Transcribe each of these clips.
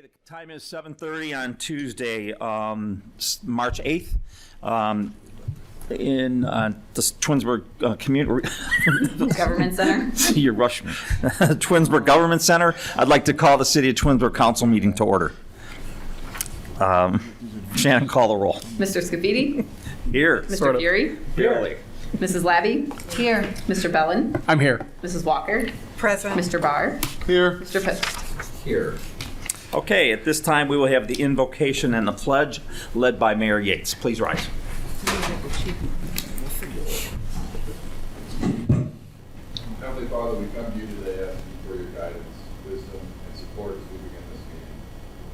The time is 7:30 on Tuesday, March 8th, in the Twinsburg Community Government Center. You rushed me. Twinsburg Government Center. I'd like to call the City of Twinsburg Council meeting to order. Shannon, call the roll. Mr. Scafidi. Here. Mr. Fury. Barely. Mrs. Labby. Here. Mr. Bellin. I'm here. Mrs. Walker. Present. Mr. Barr. Here. Mr. Post. Here. Okay, at this time, we will have the invocation and the pledge led by Mayor Yates. Please rise. Heavenly Father, we come to you today asking for your guidance, wisdom, and support as we begin this meeting.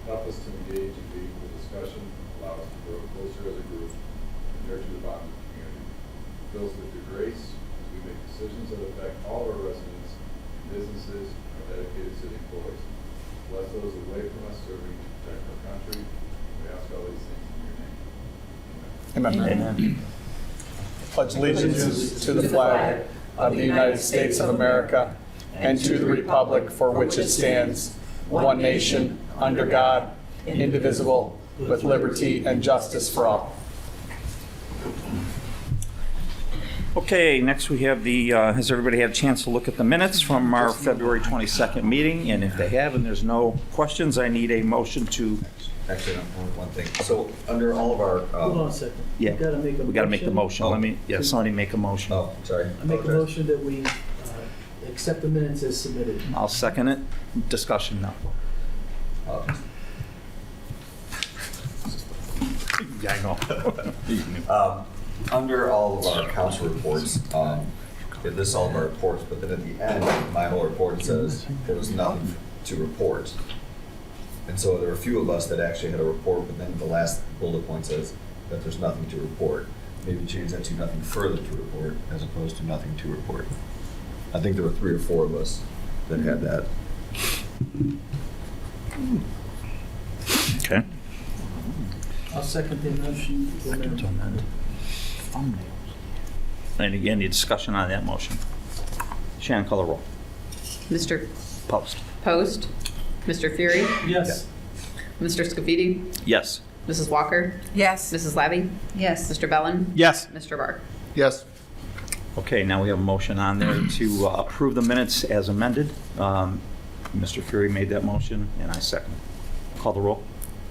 Help us to engage in meaningful discussion, allow us to grow closer as a group, and nurture the bond of the community. Fill us with your grace as we make decisions that affect all our residents, businesses, and our dedicated city employees. Bless those away from us serving to protect our country. We ask all these things in your name. Amen. Amen. Pledge allegiance to the flag of the United States of America and to the republic for which it stands, one nation, under God, indivisible, with liberty and justice for all. Okay, next we have the, has everybody had a chance to look at the minutes from our February 22nd meeting? And if they have and there's no questions, I need a motion to, Actually, one thing. So under all of our, Hold on a second. yeah, We gotta make a motion. we got to make the motion. Let me, yeah, somebody make a motion. oh, sorry. I make a Apologize. motion that we accept the minutes as submitted. I'll second it. Discussion now. Yeah, I know. Under all of our council reports, it lists all of our reports, but then at the end, my whole report says there was nothing to report. And so there were a few of us that actually had a report, but then the last bullet point says that there's nothing to report. Maybe change that to nothing further to report as opposed to nothing to report. I think there were 3 or 4 of us that had that. Okay. I'll second the motion. to amend. And again, any discussion on that motion? Shannon, call the roll. Mr. Post. Post. Mr. Fury. Yes. Mr. Scafidi. Yes. Mrs. Walker. Yes. Mrs. Labby. Yes. Mr. Bellin. Yes. Mr. Barr. Yes. Okay, now we have a motion on there to approve the minutes as amended. Mr. Fury made that motion, and I second it. Call the roll.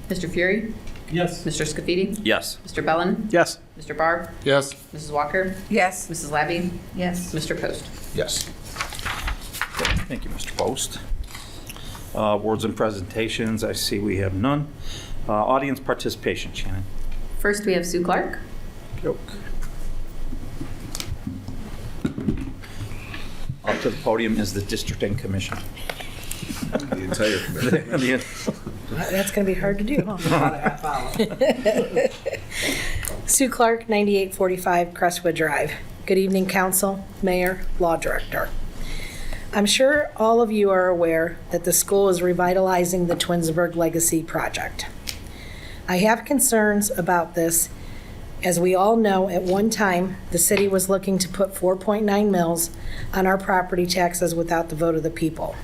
Mr. Fury. Yes. Mr. Scafidi. Yes. Mr. Bellin. Yes. Mr. Barr. Yes. Mrs. Walker. Yes. Mrs. Labby. Yes. Mr. Post. Yes. Okay, thank you, Mr. Post. Words and presentations, I see we have none. Audience participation, Shannon. First, we have Sue Clark. Up to the podium is the district and commission. The entire committee. That's going to be hard to do, huh? Sue Clark, 9845 Crestwood Drive. Good evening, council, mayor, law director. I'm sure all of you are aware that the school is revitalizing the Twinsburg Legacy Project. I have concerns about this. As we all know, at one time, the city was looking to put 4.9 mils on our property taxes without the vote of the people.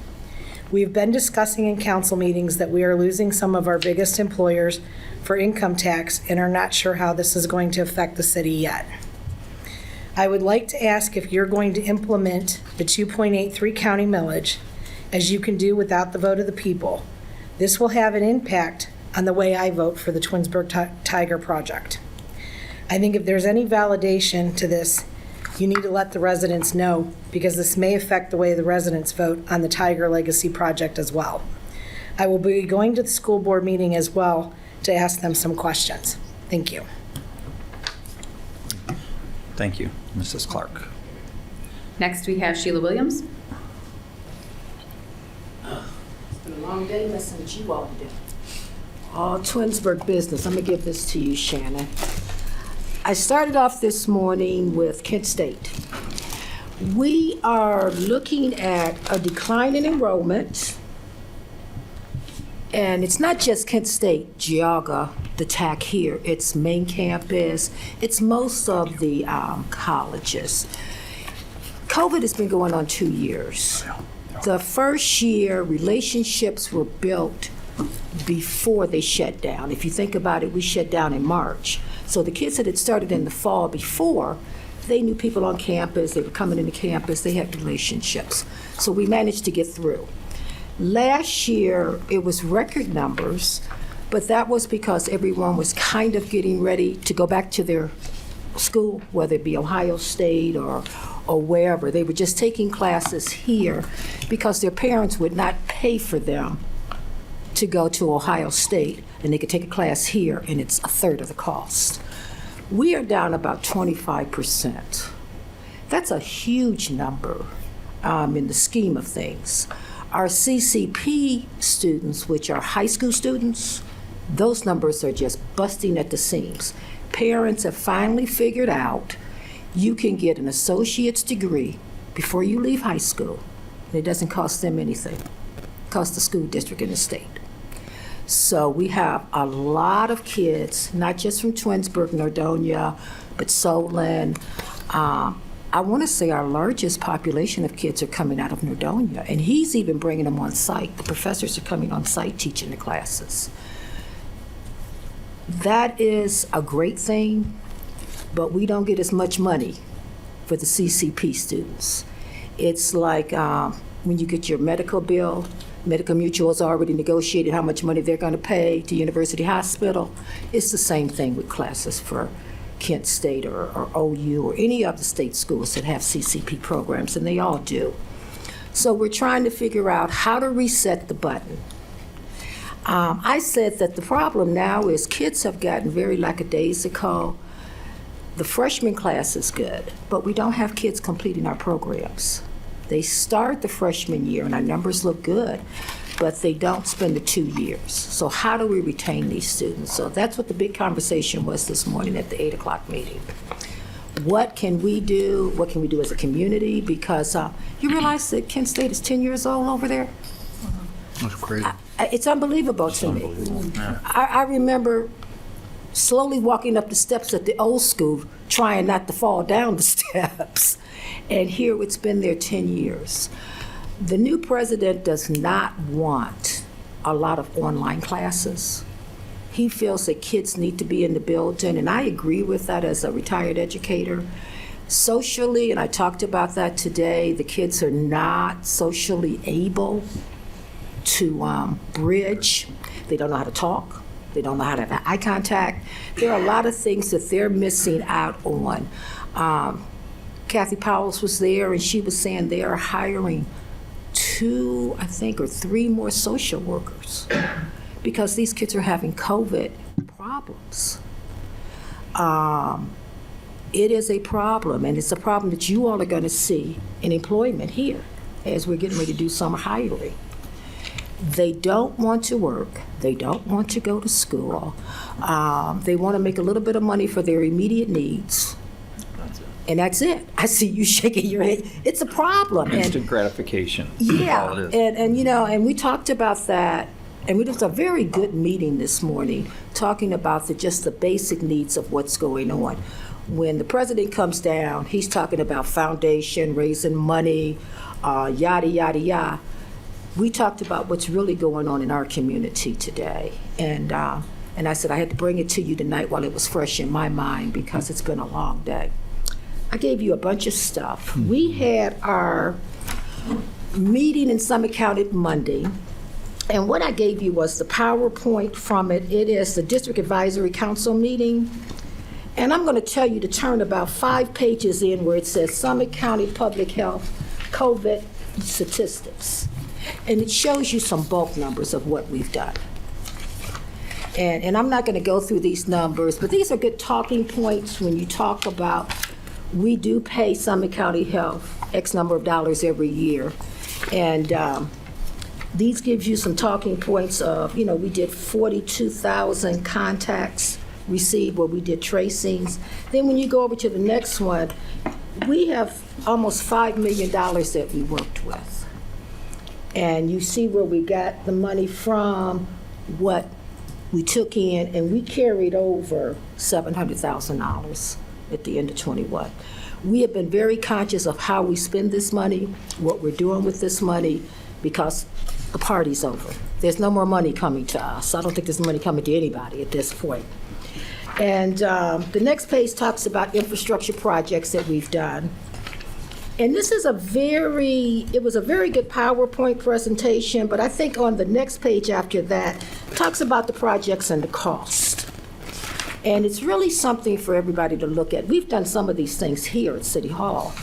We've been discussing in council meetings that we are losing some of our biggest employers for income tax and are not sure how this is going to affect the city yet. I would like to ask if you're going to implement the 2.83 county millage, as you can do without the vote of the people. This will have an impact on the way I vote for the Twinsburg Tiger project. I think if there's any validation to this, you need to let the residents know, because this may affect the way the residents vote on the Tiger Legacy project as well. I will be going to the school board meeting as well to ask them some questions. Thank you. Thank you, Mrs. Clark. Next, we have Sheila Williams. It's been a long day listening to you all today. All Twinsburg business. I'm going to give this to you, Shannon. I started off this morning with Kent State. We are looking at a decline in enrollment. And it's not just Kent State, Geauga, the TAC here. It's main campus. It's most of the colleges. COVID has been going on 2 years. The first year, relationships were built before they shut down. If you think about it, we shut down in March. So the kids that had started in the fall before, they knew people on campus, they were coming into campus, they had relationships. So we managed to get through. Last year, it was record numbers, but that was because everyone was kind of getting ready to go back to their school, whether it be Ohio State or wherever. They were just taking classes here because their parents would not pay for them to go to Ohio State, and they could take a class here, and it's a third of the cost. We are down about 25%. That's a huge number in the scheme of things. Our CCP students, which are high school students, those numbers are just busting at the seams. Parents have finally figured out you can get an associate's degree before you leave high school, and it doesn't cost them anything. It costs the school district and the state. So we have a lot of kids, not just from Twinsburg, Nordonia, but Solon. I want to say our largest population of kids are coming out of Nordonia, and he's even bringing them on site. The professors are coming on site teaching the classes. That is a great thing, but we don't get as much money for the CCP students. It's like when you get your medical bill, Medical Mutual has already negotiated how much money they're going to pay to University Hospital. It's the same thing with classes for Kent State or OU or any of the state schools that have CCP programs, and they all do. So we're trying to figure out how to reset the button. I said that the problem now is kids have gotten very lackadaisical. The freshman class is good, but we don't have kids completing our programs. They start the freshman year, and our numbers look good, but they don't spend the 2 years. So how do we retain these students? So that's what the big conversation was this morning at the 8 o'clock meeting. What can we do? What can we do as a community? Because you realize that Kent State is 10 years old over there? That's crazy. It's unbelievable to me. I remember slowly walking up the steps at the old school, trying not to fall down the steps. And here it's been there 10 years. The new president does not want a lot of online classes. He feels that kids need to be in the building, and I agree with that as a retired educator. Socially, and I talked about that today, the kids are not socially able to bridge. They don't know how to talk. They don't know how to have eye contact. There are a lot of things that they're missing out on. Kathy Powles was there, and she was saying they are hiring 2, I think, or 3 more social workers because these kids are having COVID problems. It is a problem, and it's a problem that you all are going to see in employment here as we're getting ready to do summer hiring. They don't want to work. They don't want to go to school. They want to make a little bit of money for their immediate needs. And that's it. I see you shaking your head. It's a problem. Instant gratification. Yeah, All it is. and you know, and we talked about that, and we did a very good meeting this morning, talking about just the basic needs of what's going on. When the president comes down, he's talking about foundation, raising money, yada, yada, yada. We talked about what's really going on in our community today. And I said I had to bring it to you tonight while it was fresh in my mind because it's been a long day. I gave you a bunch of stuff. We had our meeting in Summit County Monday, and what I gave you was the PowerPoint from it. It is the District Advisory Council meeting, and I'm going to tell you to turn about 5 pages in where it says Summit County Public Health COVID statistics, and it shows you some bulk numbers of what we've done. And I'm not going to go through these numbers, but these are good talking points when you talk about we do pay Summit County Health X number of dollars every year. And these gives you some talking points of, you know, we did 42,000 contacts received where we did tracings. Then when you go over to the next one, we have almost $5 million that we worked with. And you see where we got the money from, what we took in, and we carried over $700,000 at the end of 21. We have been very conscious of how we spend this money, what we're doing with this money, because the party's over. There's no more money coming to us. I don't think there's money coming to anybody at this point. And the next page talks about infrastructure projects that we've done. And this is it was a very good PowerPoint presentation, but I think on the next page after that, it talks about the projects and the cost. And it's really something for everybody to look at. We've done some of these things here at City Hall.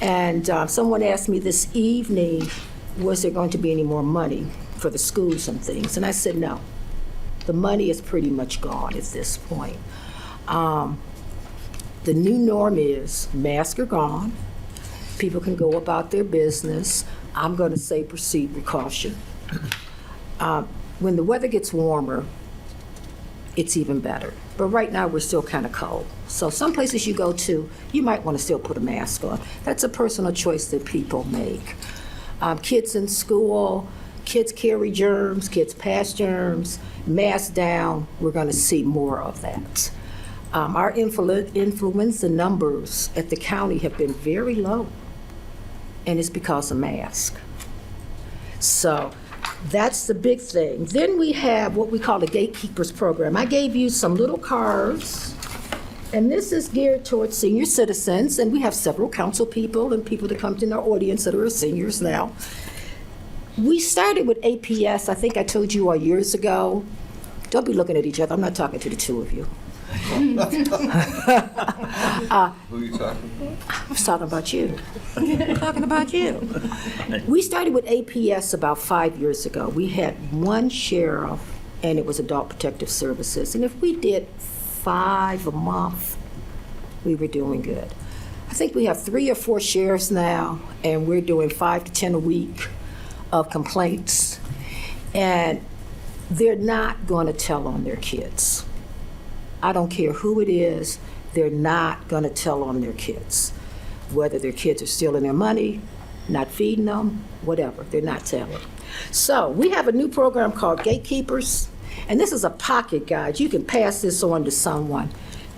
And someone asked me this evening, was there going to be any more money for the schools and things? And I said, no. The money is pretty much gone at this point. The new norm is masks are gone. People can go about their business. I'm going to say proceed with caution. When the weather gets warmer, it's even better. But right now, we're still kind of cold. So some places you go to, you might want to still put a mask on. That's a personal choice that people make. Kids in school, kids carry germs, kids pass germs, masks down, we're going to see more of that. Our influenza numbers at the county have been very low, and it's because of masks. So that's the big thing. Then we have what we call the Gatekeepers program. I gave you some little cards, and this is geared towards senior citizens, and we have several council people and people that come to our audience that are seniors now. We started with APS, I think I told you all years ago. Don't be looking at each other, I'm not talking to the two of you. Who are you talking about? I was talking about you. I'm talking about you. We started with APS about 5 years ago. We had one sheriff, and it was Adult Protective Services. And if we did 5 a month, we were doing good. I think we have 3 or 4 sheriffs now, and we're doing 5 to 10 a week of complaints. And they're not going to tell on their kids. I don't care who it is, they're not going to tell on their kids. Whether their kids are stealing their money, not feeding them, whatever, they're not telling. So we have a new program called Gatekeepers, and this is a pocket guide. You can pass this on to someone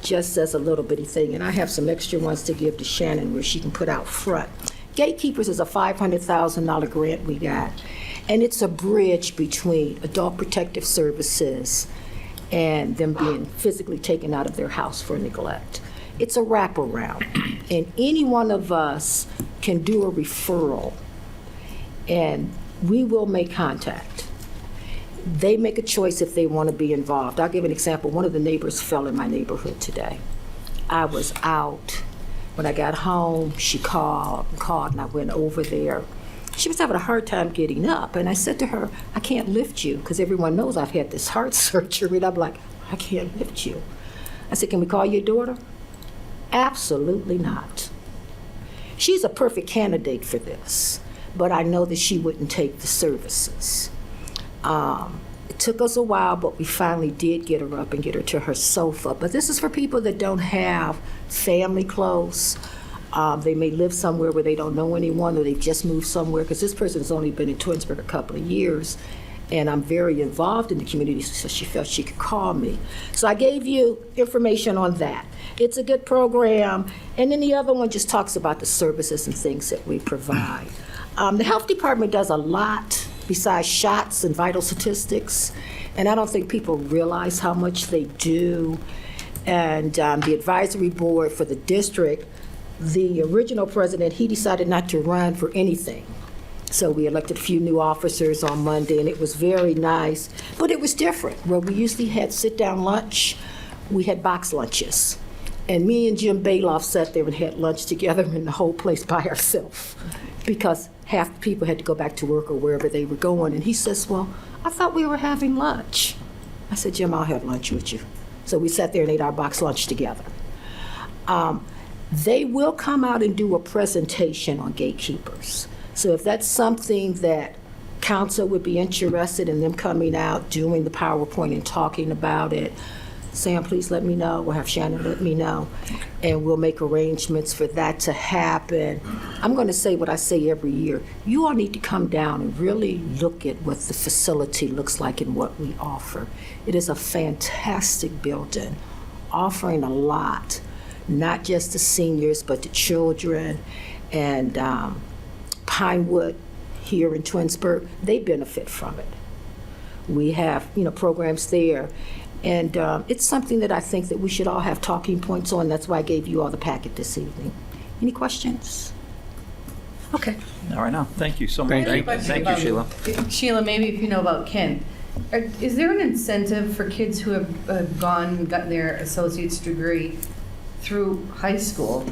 just as a little bitty thing, and I have some extra ones to give to Shannon where she can put out front. Gatekeepers is a $500,000 grant we got, and it's a bridge between Adult Protective Services and them being physically taken out of their house for neglect. It's a wraparound, and any one of us can do a referral, and we will make contact. They make a choice if they want to be involved. I'll give an example. One of the neighbors fell in my neighborhood today. I was out. When I got home, she called, and I went over there. She was having a hard time getting up, and I said to her, I can't lift you, because everyone knows I've had this heart surgery, and I'm like, I can't lift you. I said, can we call your daughter? Absolutely not. She's a perfect candidate for this, but I know that she wouldn't take the services. It took us a while, but we finally did get her up and get her to her sofa. But this is for people that don't have family close. They may live somewhere where they don't know anyone, or they've just moved somewhere, because this person has only been in Twinsburg a couple of years, and I'm very involved in the community, so she felt she could call me. So I gave you information on that. It's a good program, and then the other one just talks about the services and things that we provide. The health department does a lot besides shots and vital statistics, and I don't think people realize how much they do. And the advisory board for the district, the original president, he decided not to run for anything. So we elected a few new officers on Monday, and it was very nice. But it was different. Where we usually had sit-down lunch, we had box lunches. And me and Jim Bailoff sat there and had lunch together in the whole place by ourselves, because half the people had to go back to work or wherever they were going. And he says, well, I thought we were having lunch. I said, Jim, I'll have lunch with you. So we sat there and ate our box lunch together. They will come out and do a presentation on Gatekeepers. So if that's something that council would be interested in, them coming out, doing the PowerPoint and talking about it, Sam, please let me know, or have Shannon let me know, and we'll make arrangements for that to happen. I'm going to say what I say every year. You all need to come down and really look at what the facility looks like and what we offer. It is a fantastic building, offering a lot, not just the seniors, but the children. And Pinewood, here in Twinsburg, they benefit from it. We have, programs there. And it's something that I think that we should all have talking points on. That's why I gave you all the packet this evening. Any questions? Okay. All right, now, thank you so much. Thank you, Sheila. Sheila, maybe if you know about Kent, is there an incentive for kids who have gotten their associate's degree through high school?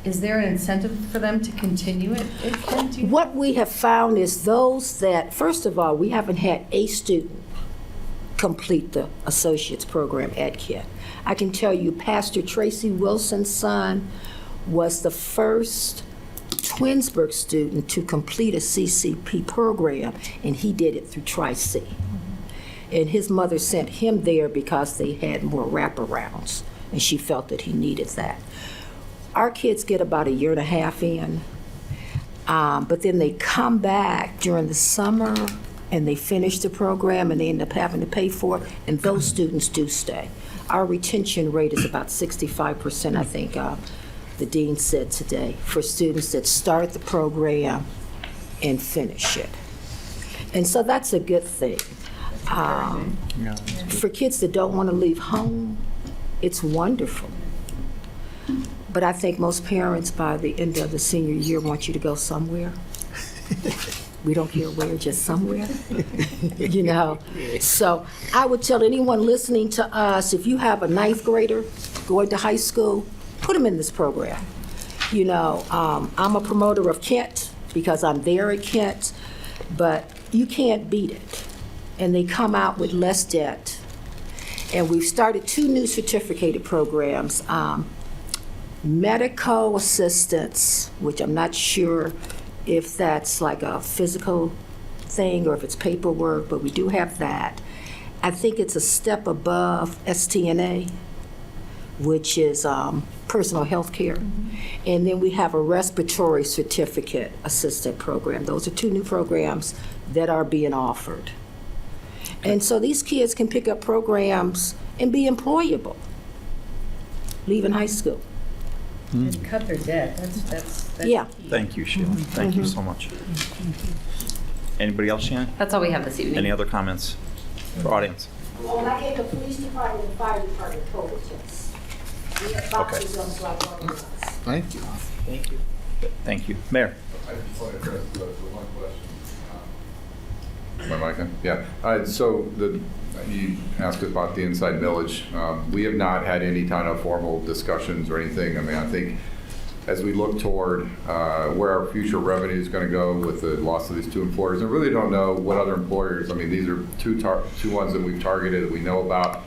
Is there an incentive for them to continue it at Kent? What we have found is those that, first of all, we haven't had a student complete the associate's program at Kent. I can tell you Pastor Tracy Wilson's son was the first Twinsburg student to complete a CCP program, and he did it through Tri-C. And his mother sent him there because they had more wraparounds, and she felt that he needed that. Our kids get about a year and a half in, but then they come back during the summer and they finish the program and they end up having to pay for it, and those students do stay. Our retention rate is about 65%, I think the dean said today, for students that start the program and finish it. And so that's a good thing. For kids that don't want to leave home, it's wonderful. But I think most parents by the end of the senior year want you to go somewhere. We don't care where, just somewhere. So I would tell anyone listening to us, if you have a ninth grader going to high school, put them in this program. I'm a promoter of Kent because I'm there at Kent, but you can't beat it. And they come out with less debt. And we've started 2 new certificated programs. Medical assistance, which I'm not sure if that's like a physical thing or if it's paperwork, but we do have that. I think it's a step above STNA, which is personal health care. And then we have a respiratory certificate assistant program. Those are 2 new programs that are being offered. And so these kids can pick up programs and be employable, leaving high school. And cut their debt. That's Yeah. key. Thank you, Sheila. Thank you so much. Anybody else, Shannon? That's all we have this evening. Any other comments for audience? Well, when I gave the police department and fire department COVID tests, we have boxes on the like one of us. Thank you. Thank you. Mayor? I just want to address the one question. My mic on? Yeah. So you asked about the inside millage. We have not had any kind of formal discussions or anything. I mean, I think as we look toward where our future revenue is going to go with the loss of these 2 employers, I really don't know what other employers. I mean, these are two ones that we've targeted that we know about,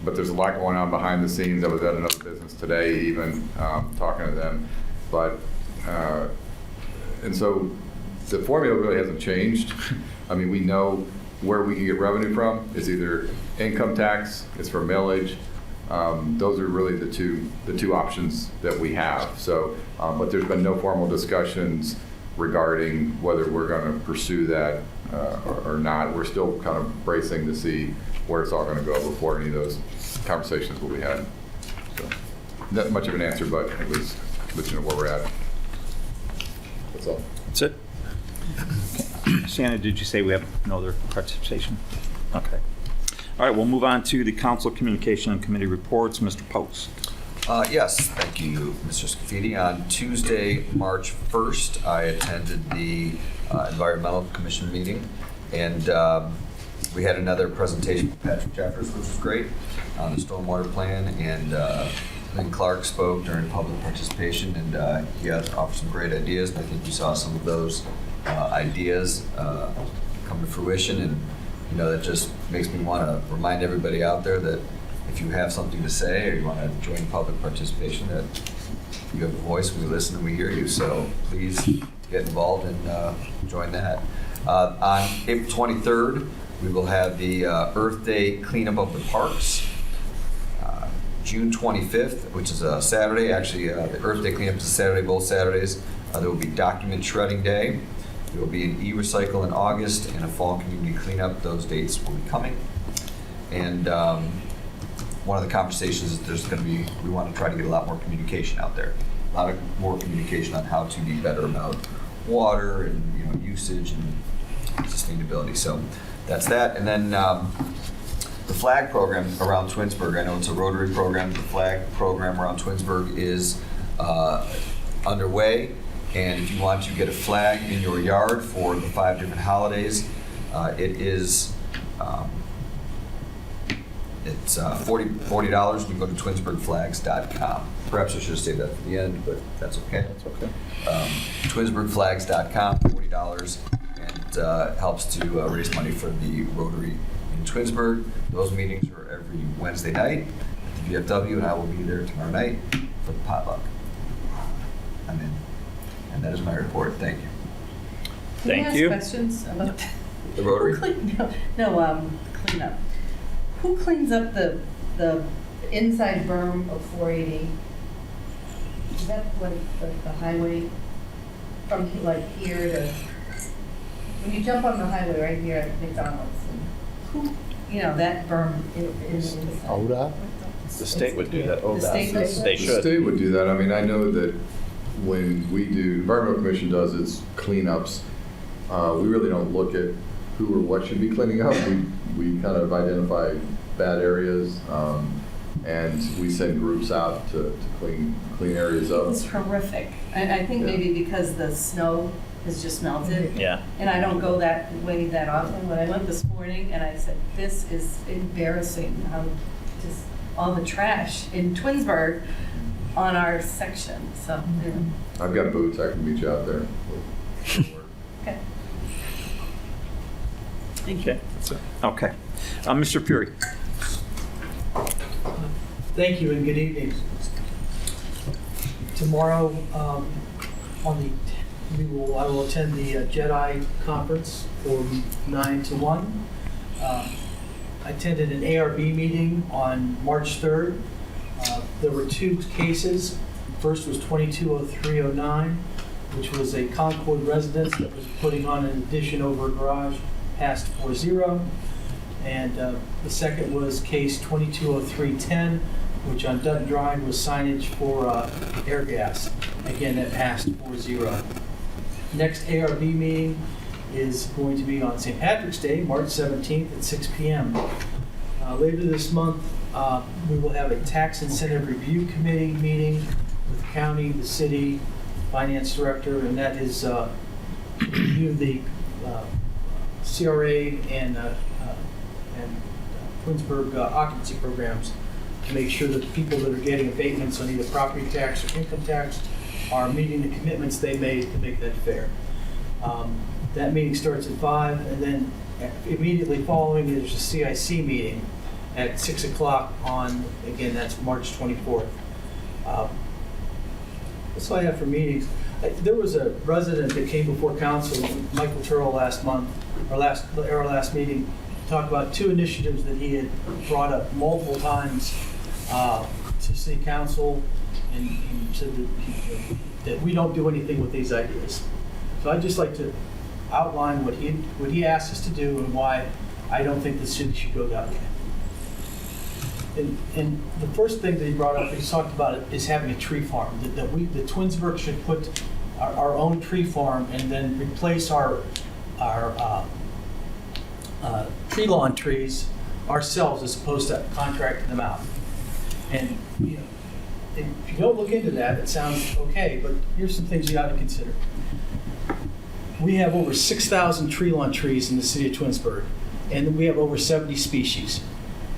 but there's a lot going on behind the scenes. I was at another business today, even talking to them. But and so the formula really hasn't changed. I mean, we know where we can get revenue from. It's either income tax, it's for millage. Those are really the two options that we have. So, but there's been no formal discussions regarding whether we're going to pursue that or not. We're still kind of bracing to see where it's all going to go before any of those conversations will be had. So, not much of an answer, but at least let you know where we're at. That's all. That's it? Shannon, did you say we have no other participation? Okay. All right, we'll move on to the council communication and committee reports. Mr. Post. Yes, thank you, Mr. Scafidi. On Tuesday, March 1st, I attended the Environmental Commission meeting, and we had another presentation from Patrick Jeffers, which was great, on the stormwater plan, and Lynn Clark spoke during public participation, and he had offered some great ideas, and I think you saw some of those ideas come to fruition, and that just makes me want to remind everybody out there that if you have something to say or you want to join public participation, that you have a voice, we listen and we hear you, so please get involved and join that. On April 23rd, we will have the Earth Day cleanup of the parks. June 25th, which is a Saturday, actually the Earth Day cleanup is a Saturday, both Saturdays. There will be Document Shredding Day. There will be an e-recycle in August and a fall community cleanup. Those dates will be coming. And one of the conversations is we want to try to get a lot more communication out there. A lot more communication on how to be better about water and usage and sustainability. So that's that. And then the flag program around Twinsburg, I know it's a Rotary program. The flag program around Twinsburg is underway. And if you want to get a flag in your yard for the 5 different holidays, it is it's $40. You can go to twinsburgflags.com. Perhaps I should have saved that for the end, but that's okay. That's okay. Twinsburgflags.com, $40, and helps to raise money for the Rotary in Twinsburg. Those meetings are every Wednesday night at the VFW, and I will be there tomorrow night for the potluck. I'm in. And that is my report. Thank you. Thank you. Can I ask questions about The Rotary? Cleanup. Who cleans up the inside berm of 480? Is that what the highway from like here to, when you jump on the highway right here at McDonald's, and who, that berm is ODOT? The state would do that. The state does that? They The should. state would do that. I mean, I know that when we do, Environmental Commission does its cleanups, we really don't look at who or what should be cleaning up. We kind of identify bad areas, and we send groups out to clean areas up. It's horrific. And I think maybe because the snow has just melted. Yeah. And I don't go that way that often. But I went this morning and I said, this is embarrassing. How just all the trash in Twinsburg on our section. So, I've got boots. I can meet you out there. okay. Okay. Okay. Mr. Fury. Thank you and good evening. Tomorrow, I will attend the JEDI conference from 9 to 1. I attended an ARB meeting on March 3rd. There were 2 cases. First was 220309, which was a Concord residence that was putting on an addition over a garage past 40. And the second was case 220310, which on Dutton Drive was signage for air gas, again at past 40. Next ARB meeting is going to be on St. Patrick's Day, March 17th at 6 p.m. Later this month, we will have a tax incentive review committee meeting with the county, the city, finance director, and that is review the CRA and Twinsburg occupancy programs to make sure that the people that are getting abatements on either property tax or income tax are meeting the commitments they made to make that fair. That meeting starts at 5, and then immediately following there's a CIC meeting at 6 o'clock on, again, that's March 24th. That's all I have for meetings. There was a resident that came before council, Michael Turrell, last month, our last meeting, to talk about 2 initiatives that he had brought up multiple times to city council, and said that we don't do anything with these ideas. So I'd just like to outline what he asked us to do and why I don't think the city should go that way. And the first thing that he brought up, he talked about it, is having a tree farm. That the Twinsburg should put our own tree farm and then replace our tree lawn trees ourselves as opposed to contracting them out. And if you don't look into that, it sounds okay, but here's some things you ought to consider. We have over 6,000 tree lawn trees in the city of Twinsburg, and we have over 70 species.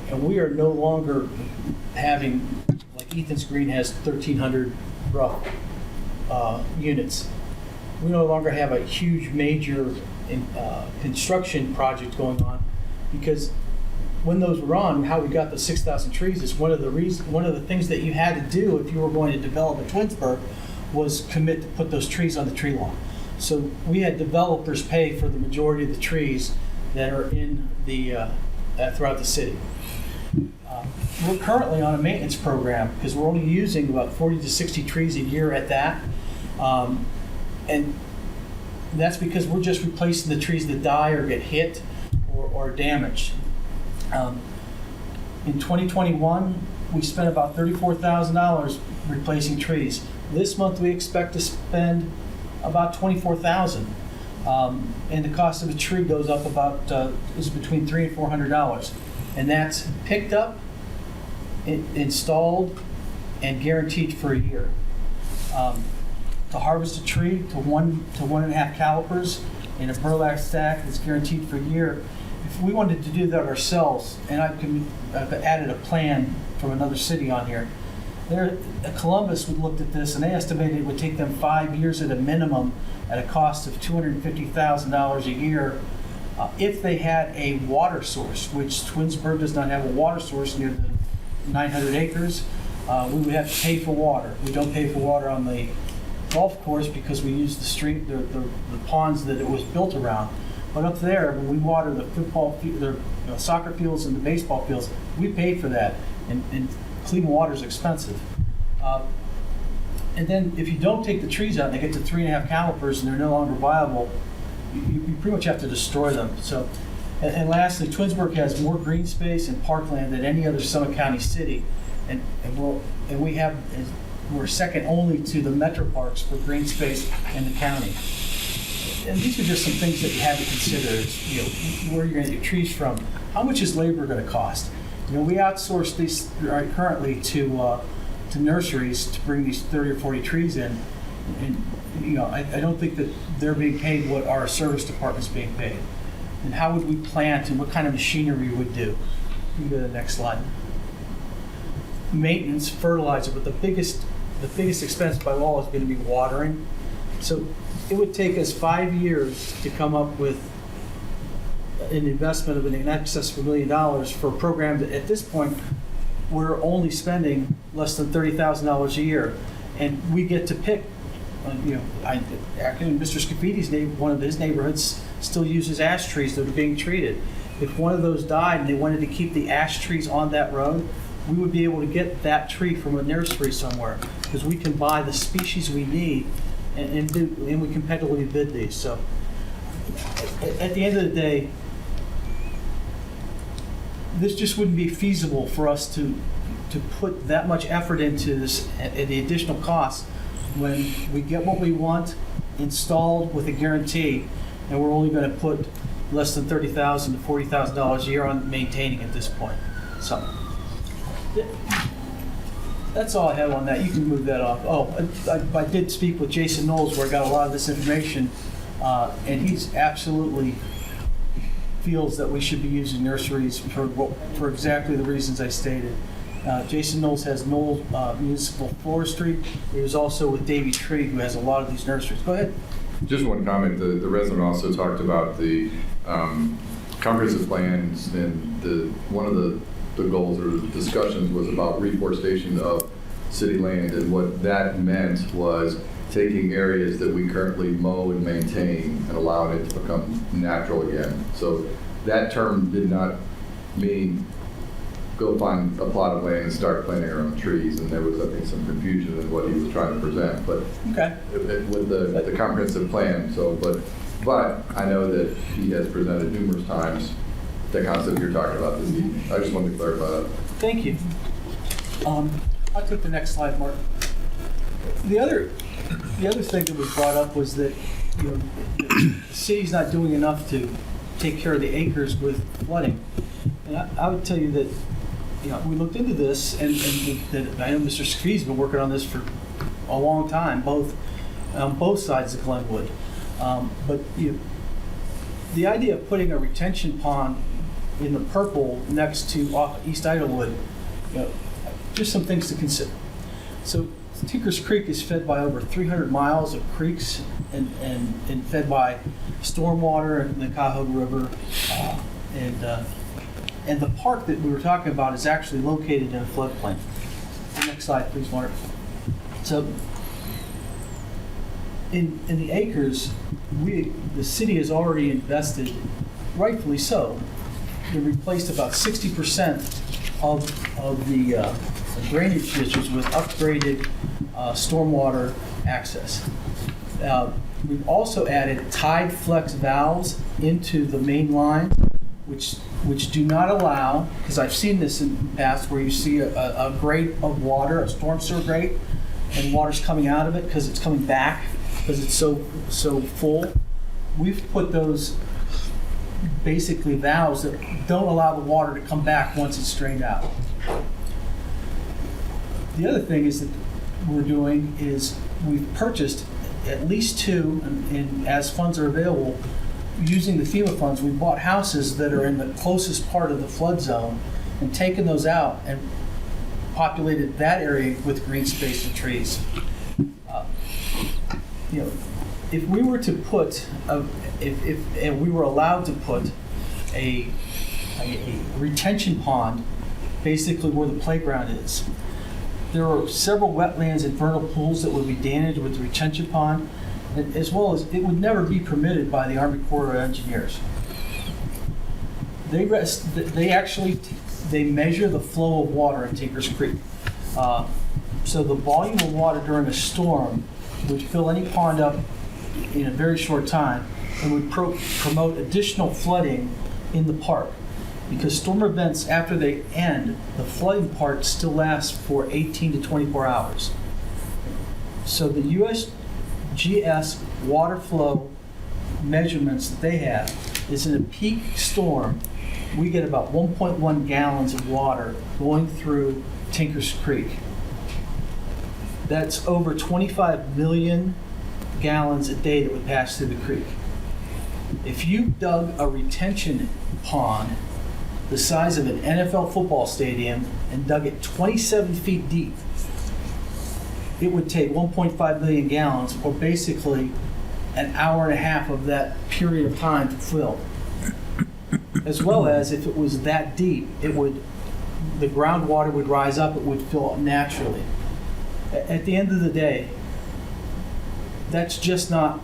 And we are no longer having, like Ethan's Green has 1,300 rough units. We no longer have a huge major construction project going on, because when those were on, how we got the 6,000 trees is one of the things that you had to do if you were going to develop a Twinsburg was commit to put those trees on the tree lawn. So we had developers pay for the majority of the trees that are in the throughout the city. We're currently on a maintenance program because we're only using about 40 to 60 trees a year at that. And that's because we're just replacing the trees that die or get hit or damaged. In 2021, we spent about $34,000 replacing trees. This month, we expect to spend about $24,000. And the cost of a tree goes up about, is between $300 and $400. And that's picked up, installed, and guaranteed for a year. To harvest a tree to 1.5 calipers in a burlap sack that's guaranteed for a year. If we wanted to do that ourselves, and I've added a plan from another city on here, Columbus would looked at this and they estimated it would take them 5 years at a minimum at a cost of $250,000 a year if they had a water source, which Twinsburg does not have a water source near the 900 acres. We would have to pay for water. We don't pay for water on the golf course because we use the stream, the ponds that it was built around. But up there, when we water the football, the soccer fields and the baseball fields, we pay for that, and clean water is expensive. And then if you don't take the trees out and they get to 3.5 calipers and they're no longer viable, you pretty much have to destroy them. So, and lastly, Twinsburg has more green space and parkland than any other Summit County city, and we're second only to the metro parks for green space in the county. And these are just some things that you have to consider. It's, where you're going to get trees from. How much is labor going to cost? We outsource these currently to nurseries to bring these 30 or 40 trees in. And I don't think that they're being paid what our service department's being paid. And how would we plant and what kind of machinery we would do? You can go to the next slide. Maintenance, fertilizer, but the biggest expense by law is going to be watering. So it would take us 5 years to come up with an investment of in excess of $1 million for a program that at this point we're only spending less than $30,000 a year, and we get to pick. Actually, Mr. Scaffidi's one of his neighborhoods still uses ash trees that are being treated. If one of those died and they wanted to keep the ash trees on that road, we would be able to get that tree from a nursery somewhere because we can buy the species we need and we competitively bid these. So at the end of the day, this just wouldn't be feasible for us to put that much effort into this at the additional cost when we get what we want installed with a guarantee, and we're only going to put less than $30,000 to $40,000 a year on maintaining at this point. So that's all I have on that. You can move that off. Oh, I did speak with Jason Knowles where I got a lot of this information, and he's absolutely feels that we should be using nurseries for exactly the reasons I stated. Jason Knowles has Knowles Municipal Forestry. He was also with Davey Tree, who has a lot of these nurseries. Go ahead. Just one comment. The resident also talked about the comprehensive plans, and one of the goals or the discussions was about reforestation of city land, and what that meant was taking areas that we currently mow and maintain and allowing it to become natural again. So that term did not mean go find a plot of land and start planting our own trees, and there was, I think, some confusion in what he was trying to present. But okay, with the comprehensive plan. So, but I know that he has presented numerous times the concept you're talking about this evening. I just wanted to clarify that. Thank you. I'll take the next slide, Mark. The other thing that was brought up was that the city's not doing enough to take care of the acres with flooding. And I would tell you that we looked into this, and that I know Mr. Scaffidi's been working on this for a long time, on both sides of Glenwood. But the idea of putting a retention pond in the purple next to off East Idlewood, just some things to consider. So Tinker's Creek is fed by over 300 miles of creeks and fed by stormwater and the Cuyahoga River. And the park that we were talking about is actually located in a floodplain. Next slide, please, Mark. So in the acres, the city has already invested, rightfully so, to replace about 60% of the drainage ditches with upgraded stormwater access. We've also added tide flex valves into the main line, which do not allow, because I've seen this in the past where you see a grate of water, a storm sewer grate, and water's coming out of it because it's coming back because it's so full. we've put those basically valves that don't allow the water to come back once it's strained out. The other thing is that we're doing is we've purchased at least two, and as funds are available, using the FEMA funds, we bought houses that are in the closest part of the flood zone and taken those out and populated that area with green space and trees. You know, if we were to put, if we were allowed to put a retention pond basically where the playground is, there are several wetlands and vernal pools that would be damaged with the retention pond, as well as it would never be permitted by the Army Corps of Engineers. They measure the flow of water in Tinkers Creek. So the volume of water during a storm would fill any pond up in a very short time and would promote additional flooding in the park. Because storm events, after they end, the flooding part still lasts for 18 to 24 hours. So the USGS water flow measurements that they have is in a peak storm, we get about 1.1 gallons of water going through Tinkers Creek. That's over 25 million gallons a day that would pass through the creek. If you dug a retention pond the size of an NFL football stadium and dug it 27 feet deep, it would take 1.5 million gallons, or basically an hour and a half of that period of time to fill. As well as if it was that deep, the groundwater would rise up, it would fill up naturally. At the end of the day, that's just not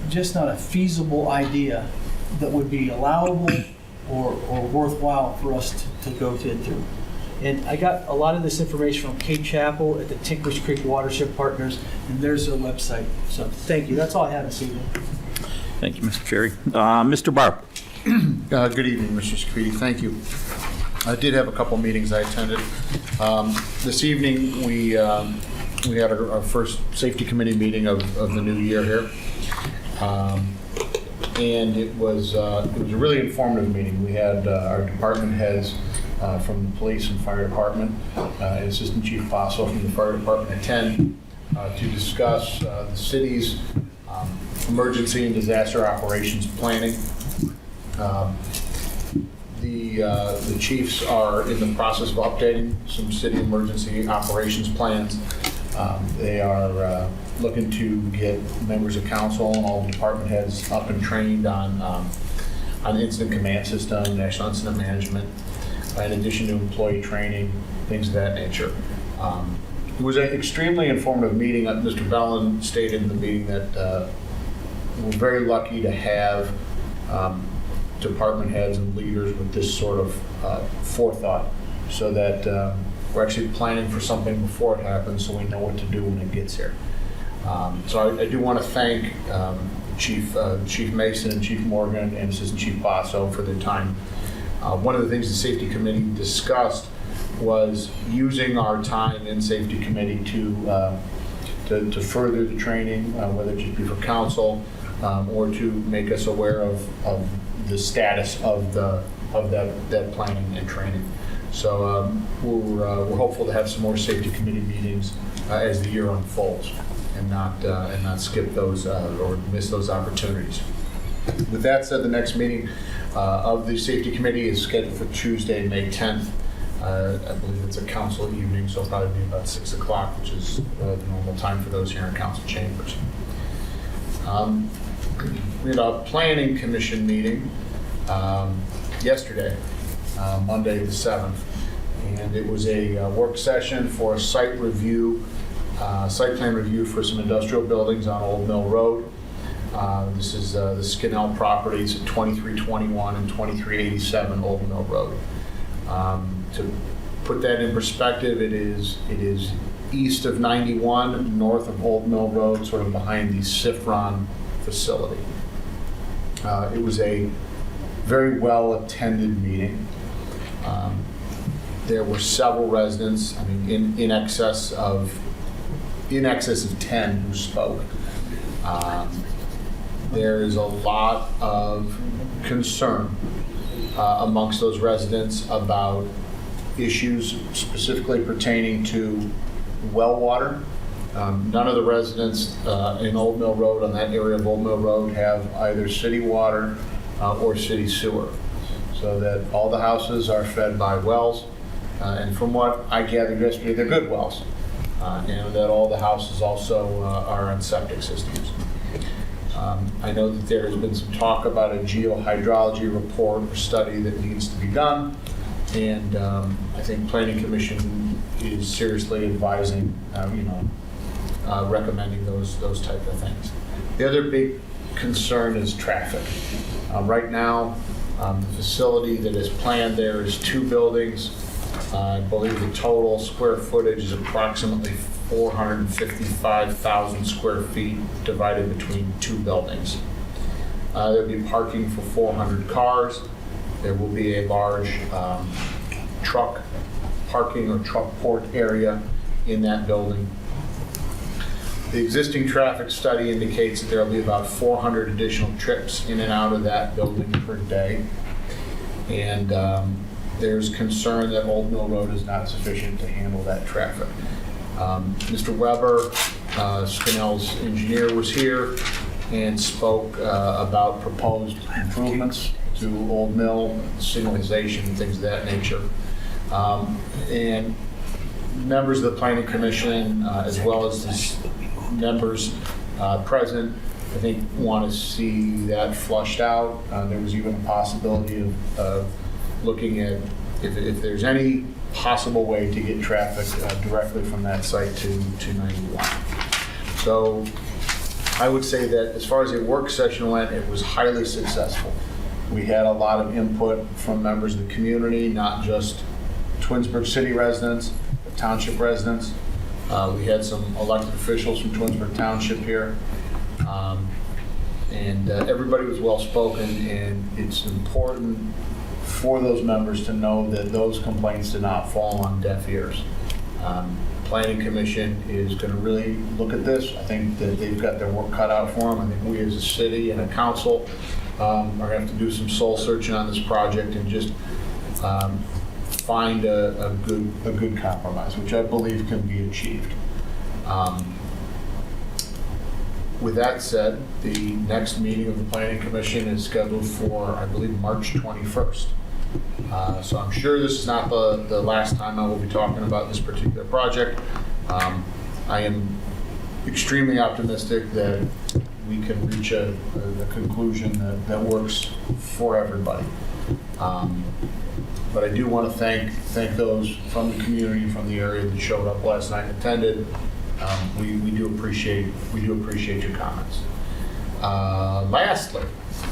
a feasible idea that would be allowable or worthwhile for us to go into. And I got a lot of this information from Cape Chapel at the Tinkers Creek Watershed Partners, and there's their website. So thank you. That's all I have this evening. Thank you, Mr. Cherry. Mr. Barr. Good evening, Mr. Screedy. Thank you. I did have a couple meetings I attended. This evening, we had our first safety committee meeting of the new year here. And it was a really informative meeting. We had our department heads from the police and fire department, and Assistant Chief Basso from the fire department attend to discuss the city's emergency and disaster operations planning. The chiefs are in the process of updating some city emergency operations plans. They are looking to get members of council and all the department heads up and trained on incident command system, national incident management, in addition to employee training, things of that nature. It was an extremely informative meeting. Mr. Bellin stated in the meeting that we're very lucky to have department heads and leaders with this sort of forethought, so that we're actually planning for something before it happens, so we know what to do when it gets here. So I do want to thank Chief Mason and Chief Morgan and Assistant Chief Basso for their time. One of the things the Safety Committee discussed was using our time in Safety Committee to further the training, whether it just be for council or to make us aware of the status of that planning and training. So we're hopeful to have some more Safety Committee meetings as the year unfolds, and not skip those or miss those opportunities. With that said, the next meeting of the Safety Committee is scheduled for Tuesday, May 10th. I believe it's a council evening, so it'll probably be about 6 o'clock, which is the normal time for those here in council chambers. We had a planning commission meeting yesterday, Monday the 7th, and it was a work session for a site plan review for some industrial buildings on Old Mill Road. This is the Skinnell properties at 2321 and 2387 Old Mill Road. To put that in perspective, it is east of 91, north of Old Mill Road, sort of behind the Sifron facility. It was a very well-attended meeting. There were several residents, I mean, in excess of 10 who spoke. there is a lot of concern amongst those residents about issues specifically pertaining to well water. None of the residents in Old Mill Road, on that area of Old Mill Road, have either city water or city sewer. So that all the houses are fed by wells. And from what I gathered yesterday, they're good wells. And that all the houses also are on septic systems. I know that there has been some talk about a geohydrology report or study that needs to be done. And I think Planning Commission is seriously advising, recommending those type of things. The other big concern is traffic. Right now, the facility that is planned there is 2 buildings. I believe the total square footage is approximately 455,000 square feet divided between 2 buildings. There'll be parking for 400 cars. There will be a large truck parking or truck port area in that building. The existing traffic study indicates that there will be about 400 additional trips in and out of that building per day. And there's concern that Old Mill Road is not sufficient to handle that traffic. Mr. Weber, Scannell's engineer, was here and spoke about proposed improvements to Old Mill, signalization, things of that nature. And members of the Planning Commission, as well as the members present, I think want to see that flushed out. There was even a possibility of looking at if there's any possible way to get traffic directly from that site to 91. So I would say that as far as a work session went, it was highly successful. We had a lot of input from members of the community, not just Twinsburg city residents, but township residents. We had some elected officials from Twinsburg Township here. And everybody was well spoken, and it's important for those members to know that those complaints did not fall on deaf ears. Planning Commission is going to really look at this. I think that they've got their work cut out for them. I think we as a city and a council are going to have to do some soul searching on this project and just find a good compromise, which I believe can be achieved. With that said, the next meeting of the Planning Commission is scheduled for, I believe, March 21st. So I'm sure this is not the last time I will be talking about this particular project. I am extremely optimistic that we can reach a conclusion that works for everybody. But I do want to thank those from the community, from the area that showed up last night and attended. We do appreciate your comments. Lastly,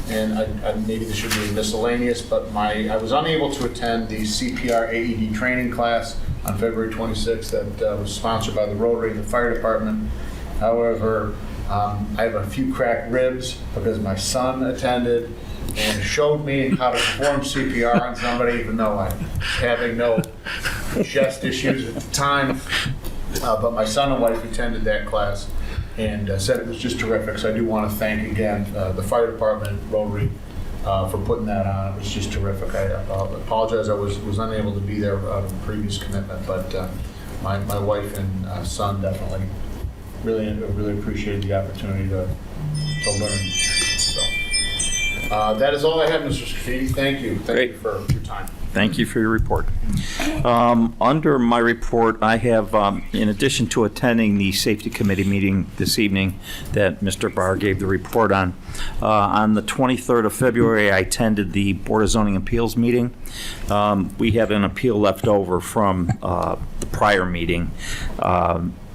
and maybe this should be miscellaneous, but I was unable to attend the CPR AED training class on February 26th that was sponsored by the Rotary and the Fire Department. However, I have a few cracked ribs because my son attended and showed me how to perform CPR on somebody, even though I was having no chest issues at the time. But my son and wife attended that class and said it was just terrific. So I do want to thank again the fire department, Rotary, for putting that on. It was just terrific. I apologize I was unable to be there out of a previous commitment, but my wife and son definitely really appreciated the opportunity to learn. So that is all I have, Mr. Scafidi. Thank you. Thank you for your time. Thank you for your report. Under my report, I have, in addition to attending the Safety Committee meeting this evening that Mr. Barr gave the report on the 23rd of February, I attended the Board of Zoning Appeals meeting. We had an appeal left over from the prior meeting,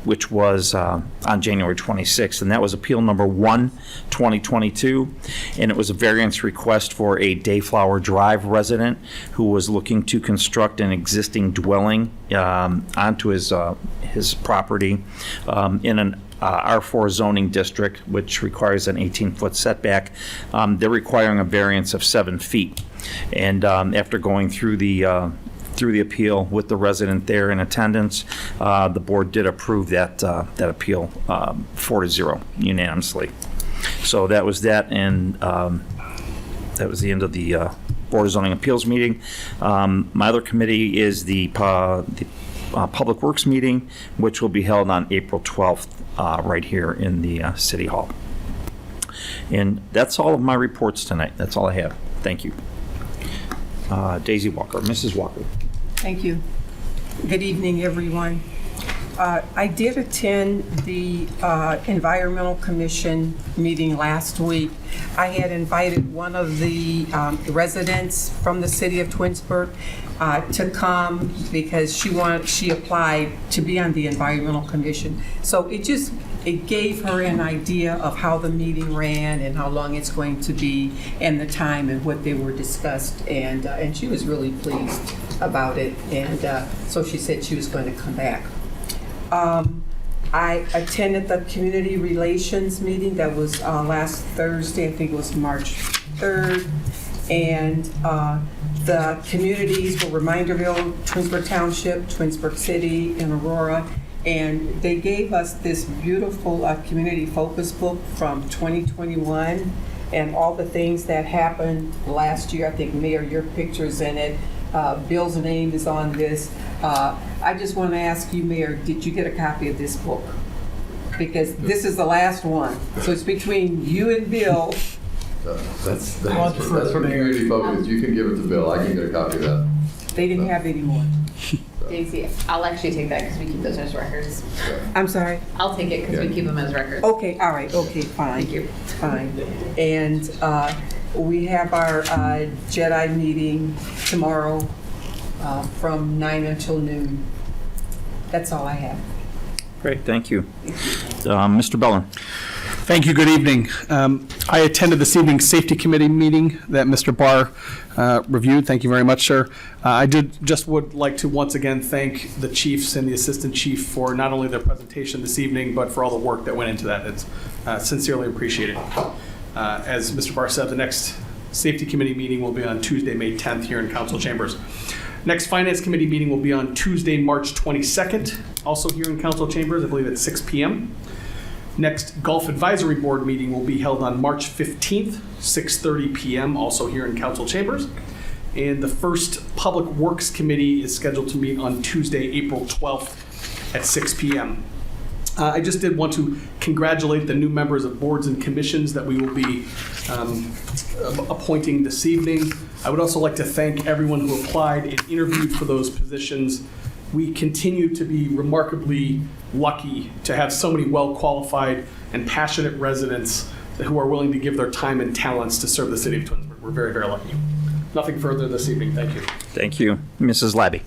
which was on January 26th, and that was appeal number 1, 2022, and it was a variance request for a Dayflower Drive resident who was looking to construct an existing dwelling onto his property in an R4 zoning district, which requires an 18-foot setback. They're requiring a variance of 7 feet, and after going through the appeal with the resident there in attendance, the board did approve that appeal 4-0 unanimously. So that was that, and that was the end of the Board of Zoning Appeals meeting. My other committee is the Public Works meeting, which will be held on April 12th right here in the City Hall. And that's all of my reports tonight. That's all I have. Thank you. Daisy Walker, Mrs. Walker. Thank you. Good evening, everyone. I did attend the Environmental Commission meeting last week. I had invited one of the residents from the city of Twinsburg to come because she applied to be on the Environmental Commission. So it gave her an idea of how the meeting ran and how long it's going to be and the time and what they were discussed. And she was really pleased about it. And so she said she was going to come back. I attended the community relations meeting that was last Thursday. I think it was March 3rd. And the communities were Reminderville, Twinsburg Township, Twinsburg City, and Aurora. And they gave us this beautiful community focus book from 2021 and all the things that happened last year. I think, Mayor, your picture's in it. Bill's name is on this. I just want to ask you, Mayor, did you get a copy of this book? Because this is the last one. So it's between you and Bill. That's for community focus. You can give it to Bill. I can get a copy of that. They didn't have any more. Daisy, I'll actually take that because we keep those as records. I'm sorry? I'll take it because we keep them as records. Okay, all right, okay, fine. Thank you. Fine. And we have our JEDI meeting tomorrow from 9 until noon. That's all I have. Great, thank you. Mr. Bellin. Thank you. Good evening. I attended this evening's Safety Committee meeting that Mr. Barr reviewed. Thank you very much, sir. I would like to once again thank the chiefs and the assistant chief for not only their presentation this evening, but for all the work that went into that. It's sincerely appreciated. As Mr. Barr said, the next Safety Committee meeting will be on Tuesday, May 10th here in Council Chambers. Next Finance Committee meeting will be on Tuesday, March 22nd, also here in Council Chambers, I believe at 6 p.m. Next Golf Advisory Board meeting will be held on March 15th, 6:30 p.m., also here in Council Chambers. And the first Public Works Committee is scheduled to meet on Tuesday, April 12th at 6 p.m. I just did want to congratulate the new members of boards and commissions that we will be appointing this evening. I would also like to thank everyone who applied and interviewed for those positions. We continue to be remarkably lucky to have so many well-qualified and passionate residents who are willing to give their time and talents to serve the city of Twinsburg. We're very, very lucky. Nothing further this evening. Thank you. Thank you. Mrs. Labby.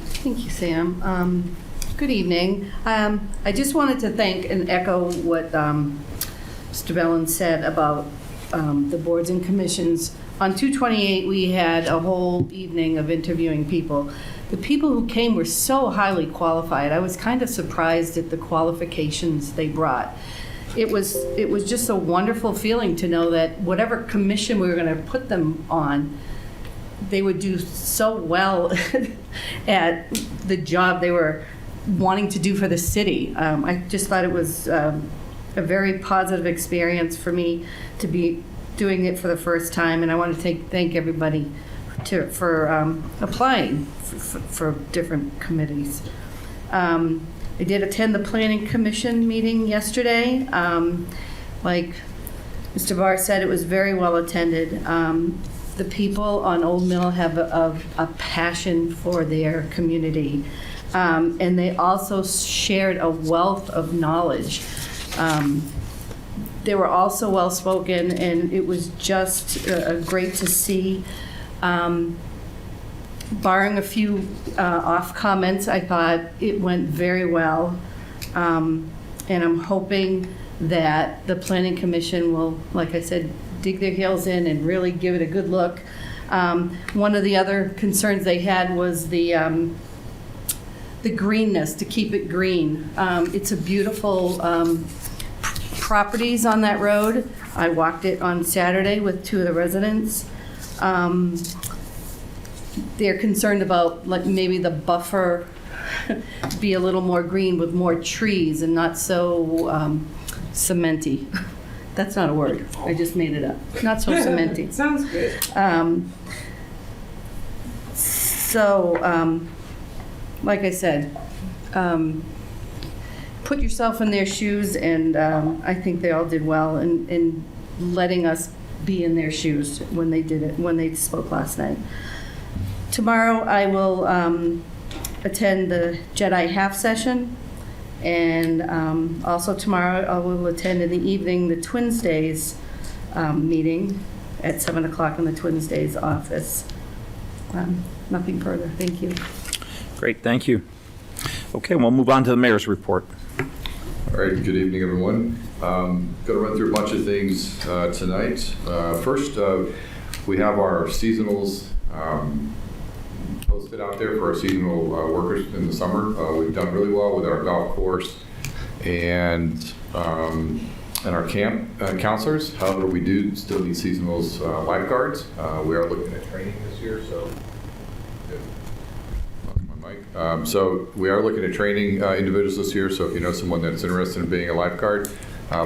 Thank you, Sam. Good evening. I just wanted to thank and echo what Mr. Bellin said about the boards and commissions. On 228, we had a whole evening of interviewing people. The people who came were so highly qualified. I was kind of surprised at the qualifications they brought. It was just a wonderful feeling to know that whatever commission we were going to put them on, they would do so well at the job they were wanting to do for the city. I just thought it was a very positive experience for me to be doing it for the first time, and I want to thank everybody for applying for different committees. I did attend the Planning Commission meeting yesterday. Like Mr. Barr said, it was very well attended. The people on Old Mill have a passion for their community, and they also shared a wealth of knowledge. They were also well-spoken, and it was just great to see. Barring a few off comments, I thought it went very well. And I'm hoping that the Planning Commission will, like I said, dig their heels in and really give it a good look. One of the other concerns they had was the greenness, to keep it green. It's a beautiful properties on that road. I walked it on Saturday with two of the residents. They're concerned about like maybe the buffer be a little more green with more trees and not so cementy. That's not a word. I just made it up. Not so cementy. Sounds good. Like I said, put yourself in their shoes, and I think they all did well in letting us be in their shoes when they did it, when they spoke last night. Tomorrow, I will attend the Jedi half session, and also tomorrow, I will attend in the evening the Twins Days meeting at 7 o'clock in the Twins Days office. Nothing further. Thank you. Great, thank you. Okay, we'll move on to the mayor's report. All right, good evening, everyone. Going to run through a bunch of things tonight. First, we have our seasonals posted out there for our seasonal workers in the summer. We've done really well with our golf course and our camp counselors. However, we do still need seasonals lifeguards. We are looking at training this year, so so we are looking at training individuals this year, so if you know someone that's interested in being a lifeguard,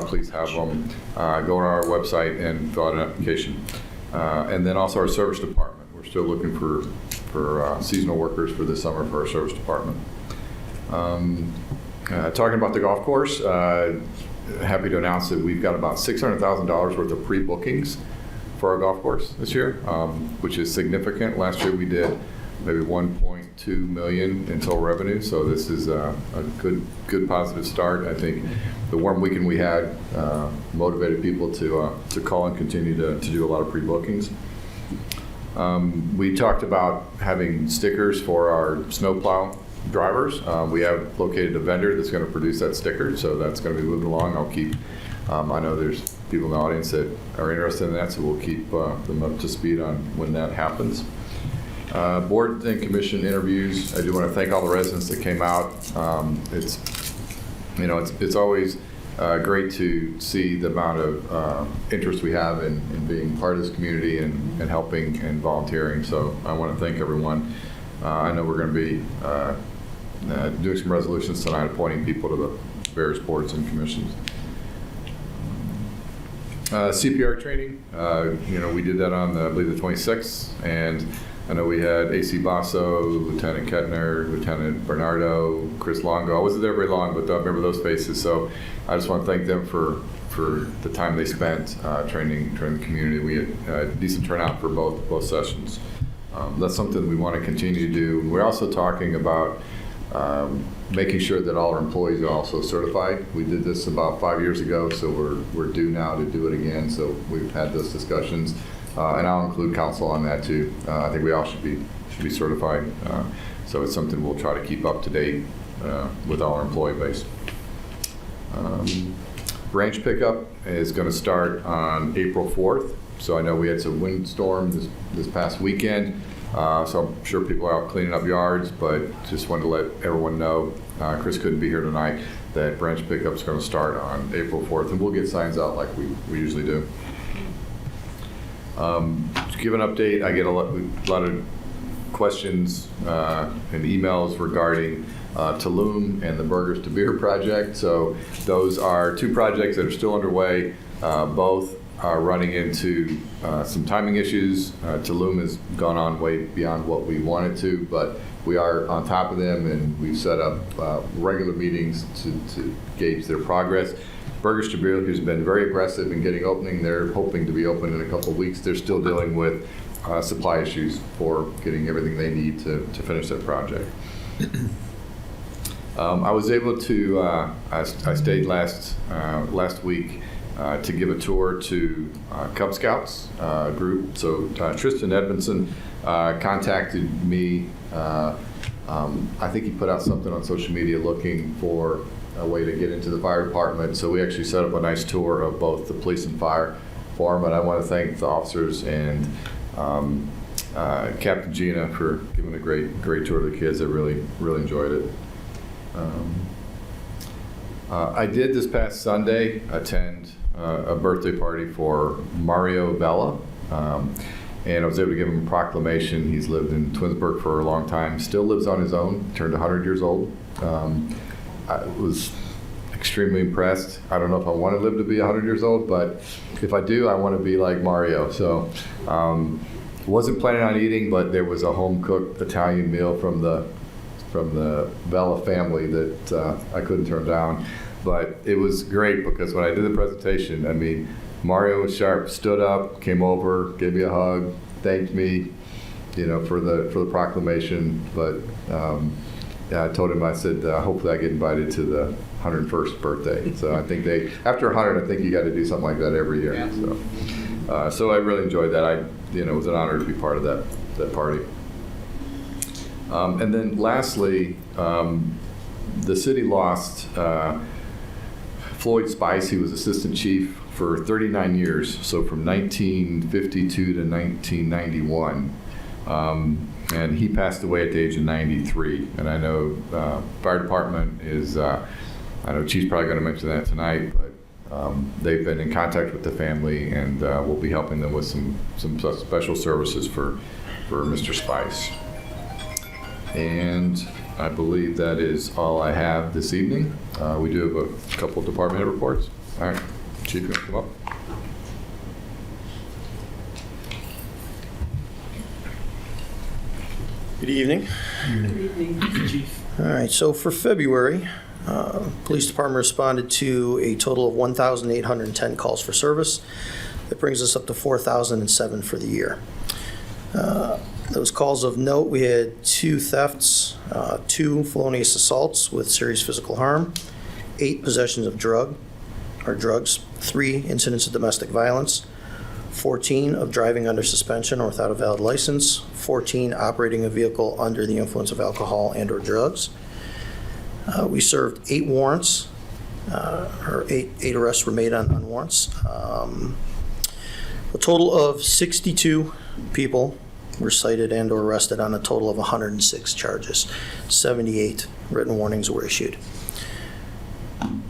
please have them go on our website and fill out an application. And then also our service department. We're still looking for seasonal workers for this summer for our service department. Talking about the golf course, happy to announce that we've got about $600,000 worth of pre-bookings for our golf course this year, which is significant. Last year we did maybe 1.2 million in total revenue, so this is a good positive start. I think the warm weekend we had motivated people to call and continue to do a lot of pre-bookings. We talked about having stickers for our snowplow drivers. We have located a vendor that's going to produce that sticker, so that's going to be moving along. I'll keep, I know there's people in the audience that are interested in that, so we'll keep them up to speed on when that happens. Board and commission interviews. I do want to thank all the residents that came out. It's always great to see the amount of interest we have in being part of this community and helping and volunteering. So I want to thank everyone. I know we're going to be doing some resolutions tonight, appointing people to the various boards and commissions. CPR training. We did that on I believe the 26th, and I know we had AC Basso, Lieutenant Kettner, Lieutenant Bernardo, Chris Longo. I wasn't there very long, but I remember those faces. So I just want to thank them for the time they spent training the community. We had a decent turnout for both sessions. That's something we want to continue to do. We're also talking about making sure that all our employees are also certified. We did this about 5 years ago, so we're due now to do it again. So we've had those discussions. And I'll include council on that too. I think we all should be certified. So it's something we'll try to keep up to date with all our employee base. Branch pickup is going to start on April 4th. So I know we had some windstorm this past weekend. So I'm sure people are out cleaning up yards, but just wanted to let everyone know, Chris couldn't be here tonight, that branch pickup is going to start on April 4th. And we'll get signs out like we usually do. To give an update, I get a lot of questions and emails regarding Tulum and the Burgers to Beer project. So those are two projects that are still underway. Both are running into some timing issues. Tulum has gone on way beyond what we wanted to, but we are on top of them, and we've set up regular meetings to gauge their progress. Burgers to Beer has been very aggressive in getting opening. They're hoping to be open in a couple of weeks. They're still dealing with supply issues for getting everything they need to finish that project. I was able to, I stayed last week to give a tour to Cub Scouts group. So Tristan Edmondson contacted me. I think he put out something on social media looking for a way to get into the fire department. So we actually set up a nice tour of both the police and fire for him. And I want to thank the officers and Captain Gina for giving a great tour to the kids. They really enjoyed it. I did this past Sunday attend a birthday party for Mario Bella. And I was able to give him a proclamation. He's lived in Twinsburg for a long time, still lives on his own, turned 100 years old. It was extremely impressed. I don't know if I want to live to be 100 years old, but if I do, I want to be like Mario. So wasn't planning on eating, but there was a home-cooked Italian meal from the Vela family that I couldn't turn down. But it was great because when I did the presentation, I mean, Mario was sharp, stood up, came over, gave me a hug, thanked me, for the proclamation. But yeah, I told him, I said, hopefully I get invited to the 101st birthday. So I think after 100, I think you got to do something like that every year. Yeah. So I really enjoyed that. It was an honor to be part of that party. And then lastly, the city lost Floyd Spice. He was assistant chief for 39 years, so from 1952 to 1991. And he passed away at the age of 93. And I know fire department is, I know Chief's probably going to mention that tonight, but they've been in contact with the family, and we'll be helping them with some special services for Mr. Spice. And I believe that is all I have this evening. We do have a couple department head reports. All right, Chief, you want to come up? Good evening. Good evening, Chief. All right, so for February, Police Department responded to a total of 1,810 calls for service. That brings us up to 4,007 for the year. Those calls of note, we had 2 thefts, 2 felonious assaults with serious physical harm, 8 possessions of drugs, 3 incidents of domestic violence, 14 of driving under suspension or without a valid license, 14 operating a vehicle under the influence of alcohol and or drugs. We served 8 warrants, or 8 arrests were made on warrants. A total of 62 people were cited and or arrested on a total of 106 charges. 78 written warnings were issued.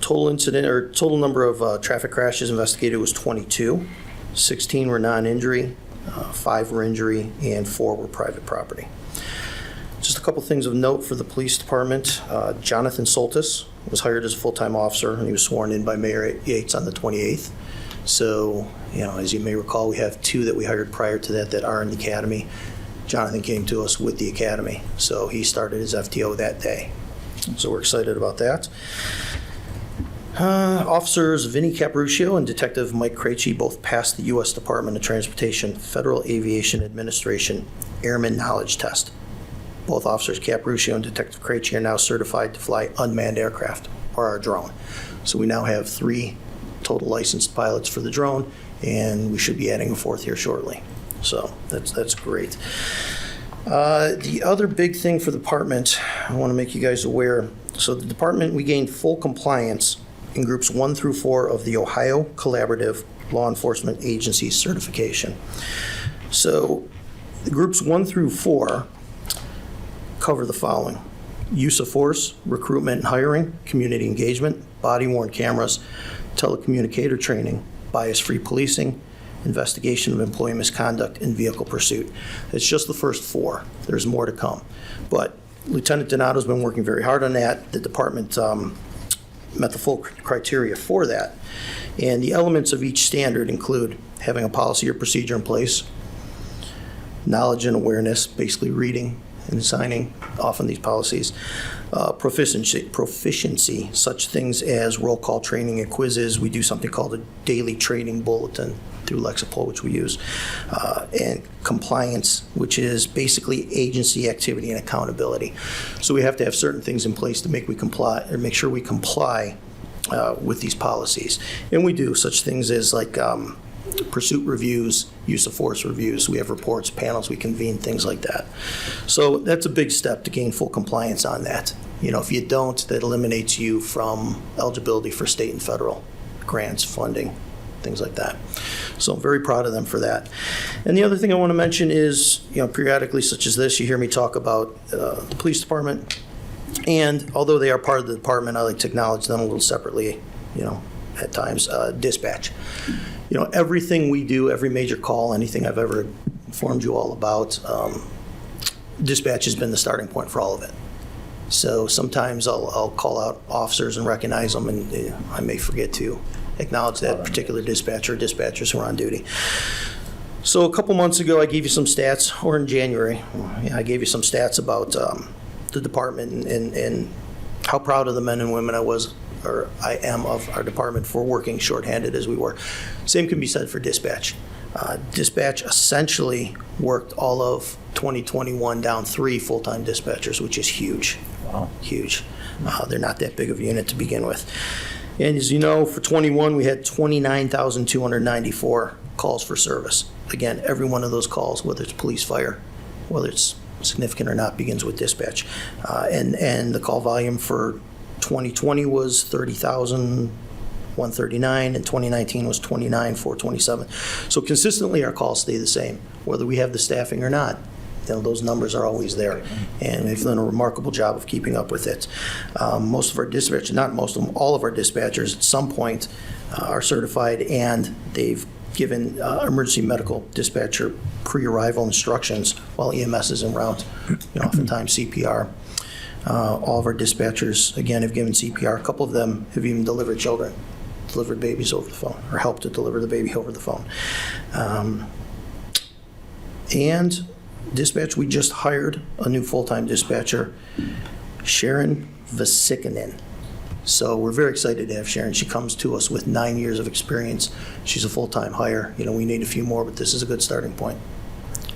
Total number of traffic crashes investigated was 22. 16 were non-injury, 5 were injury, and 4 were private property. Just a couple things of note for the police department. Jonathan Soltis was hired as a full-time officer, and he was sworn in by Mayor Yates on the 28th. So, as you may recall, we have 2 that we hired prior to that are in the academy. Jonathan came to us with the academy, so he started his FTO that day. So we're excited about that. Officers Vinnie Capruccio and Detective Mike Krejci both passed the U.S. Department of Transportation Federal Aviation Administration Airman Knowledge Test. Both officers, Capruccio and Detective Krejci, are now certified to fly unmanned aircraft, or our drone. So we now have 3 total licensed pilots for the drone, and we should be adding a 4th here shortly. So that's great. The other big thing for the department, I want to make you guys aware. So the department, we gained full compliance in groups 1 through 4 of the Ohio Collaborative Law Enforcement Agency certification. So the groups 1 through 4 cover the following: use of force, recruitment and hiring, community engagement, body-worn cameras, telecommunicator training, bias-free policing, investigation of employee misconduct, and vehicle pursuit. It's just the first 4. There's more to come. But Lieutenant Donato's been working very hard on that. The department met the full criteria for that. And the elements of each standard include having a policy or procedure in place, knowledge and awareness, basically reading and signing off on these policies, proficiency, such things as roll call training and quizzes. We do something called a daily training bulletin through Lexapol, which we use, and compliance, which is basically agency activity and accountability. So we have to have certain things in place to make sure we comply with these policies, and we do such things as like pursuit reviews, use of force reviews. We have reports, panels, we convene, things like that. So that's a big step to gain full compliance on that. If you don't, that eliminates you from eligibility for state and federal grants, funding, things like that. So I'm very proud of them for that. And the other thing I want to mention is, periodically, such as this, you hear me talk about the police department. And although they are part of the department, I like to acknowledge them a little separately, at times. Dispatch. Everything we do, every major call, anything I've ever informed you all about, dispatch has been the starting point for all of it. So sometimes I'll call out officers and recognize them, and I may forget to acknowledge that particular dispatcher or dispatchers who are on duty. So a couple months ago, I gave you some stats, or in January, I gave you some stats about the department and how proud of the men and women I am of our department for working shorthanded as we were. Same can be said for dispatch. Dispatch essentially worked all of 2021 down 3 full-time dispatchers, which is huge. Wow. Huge. They're not that big of a unit to begin with. And as you know, for 21, we had 29,294 calls for service. Again, every one of those calls, whether it's police, fire, whether it's significant or not, begins with dispatch. And the call volume for 2020 was 30,139, and 2019 was 29,427. So consistently, our calls stay the same, whether we have the staffing or not. Those numbers are always there, and they've done a remarkable job of keeping up with it. Most of our dispatchers, not most of them, all of our dispatchers at some point are certified, and they've given emergency medical dispatcher pre-arrival instructions while EMS is en route, oftentimes CPR. All of our dispatchers, again, have given CPR. A couple of them have even delivered children, delivered babies over the phone, or helped to deliver the baby over the phone. And dispatch, we just hired a new full-time dispatcher, Sharon Vasikinen. So we're very excited to have Sharon. She comes to us with 9 years of experience. She's a full-time hire. We need a few more, but this is a good starting point.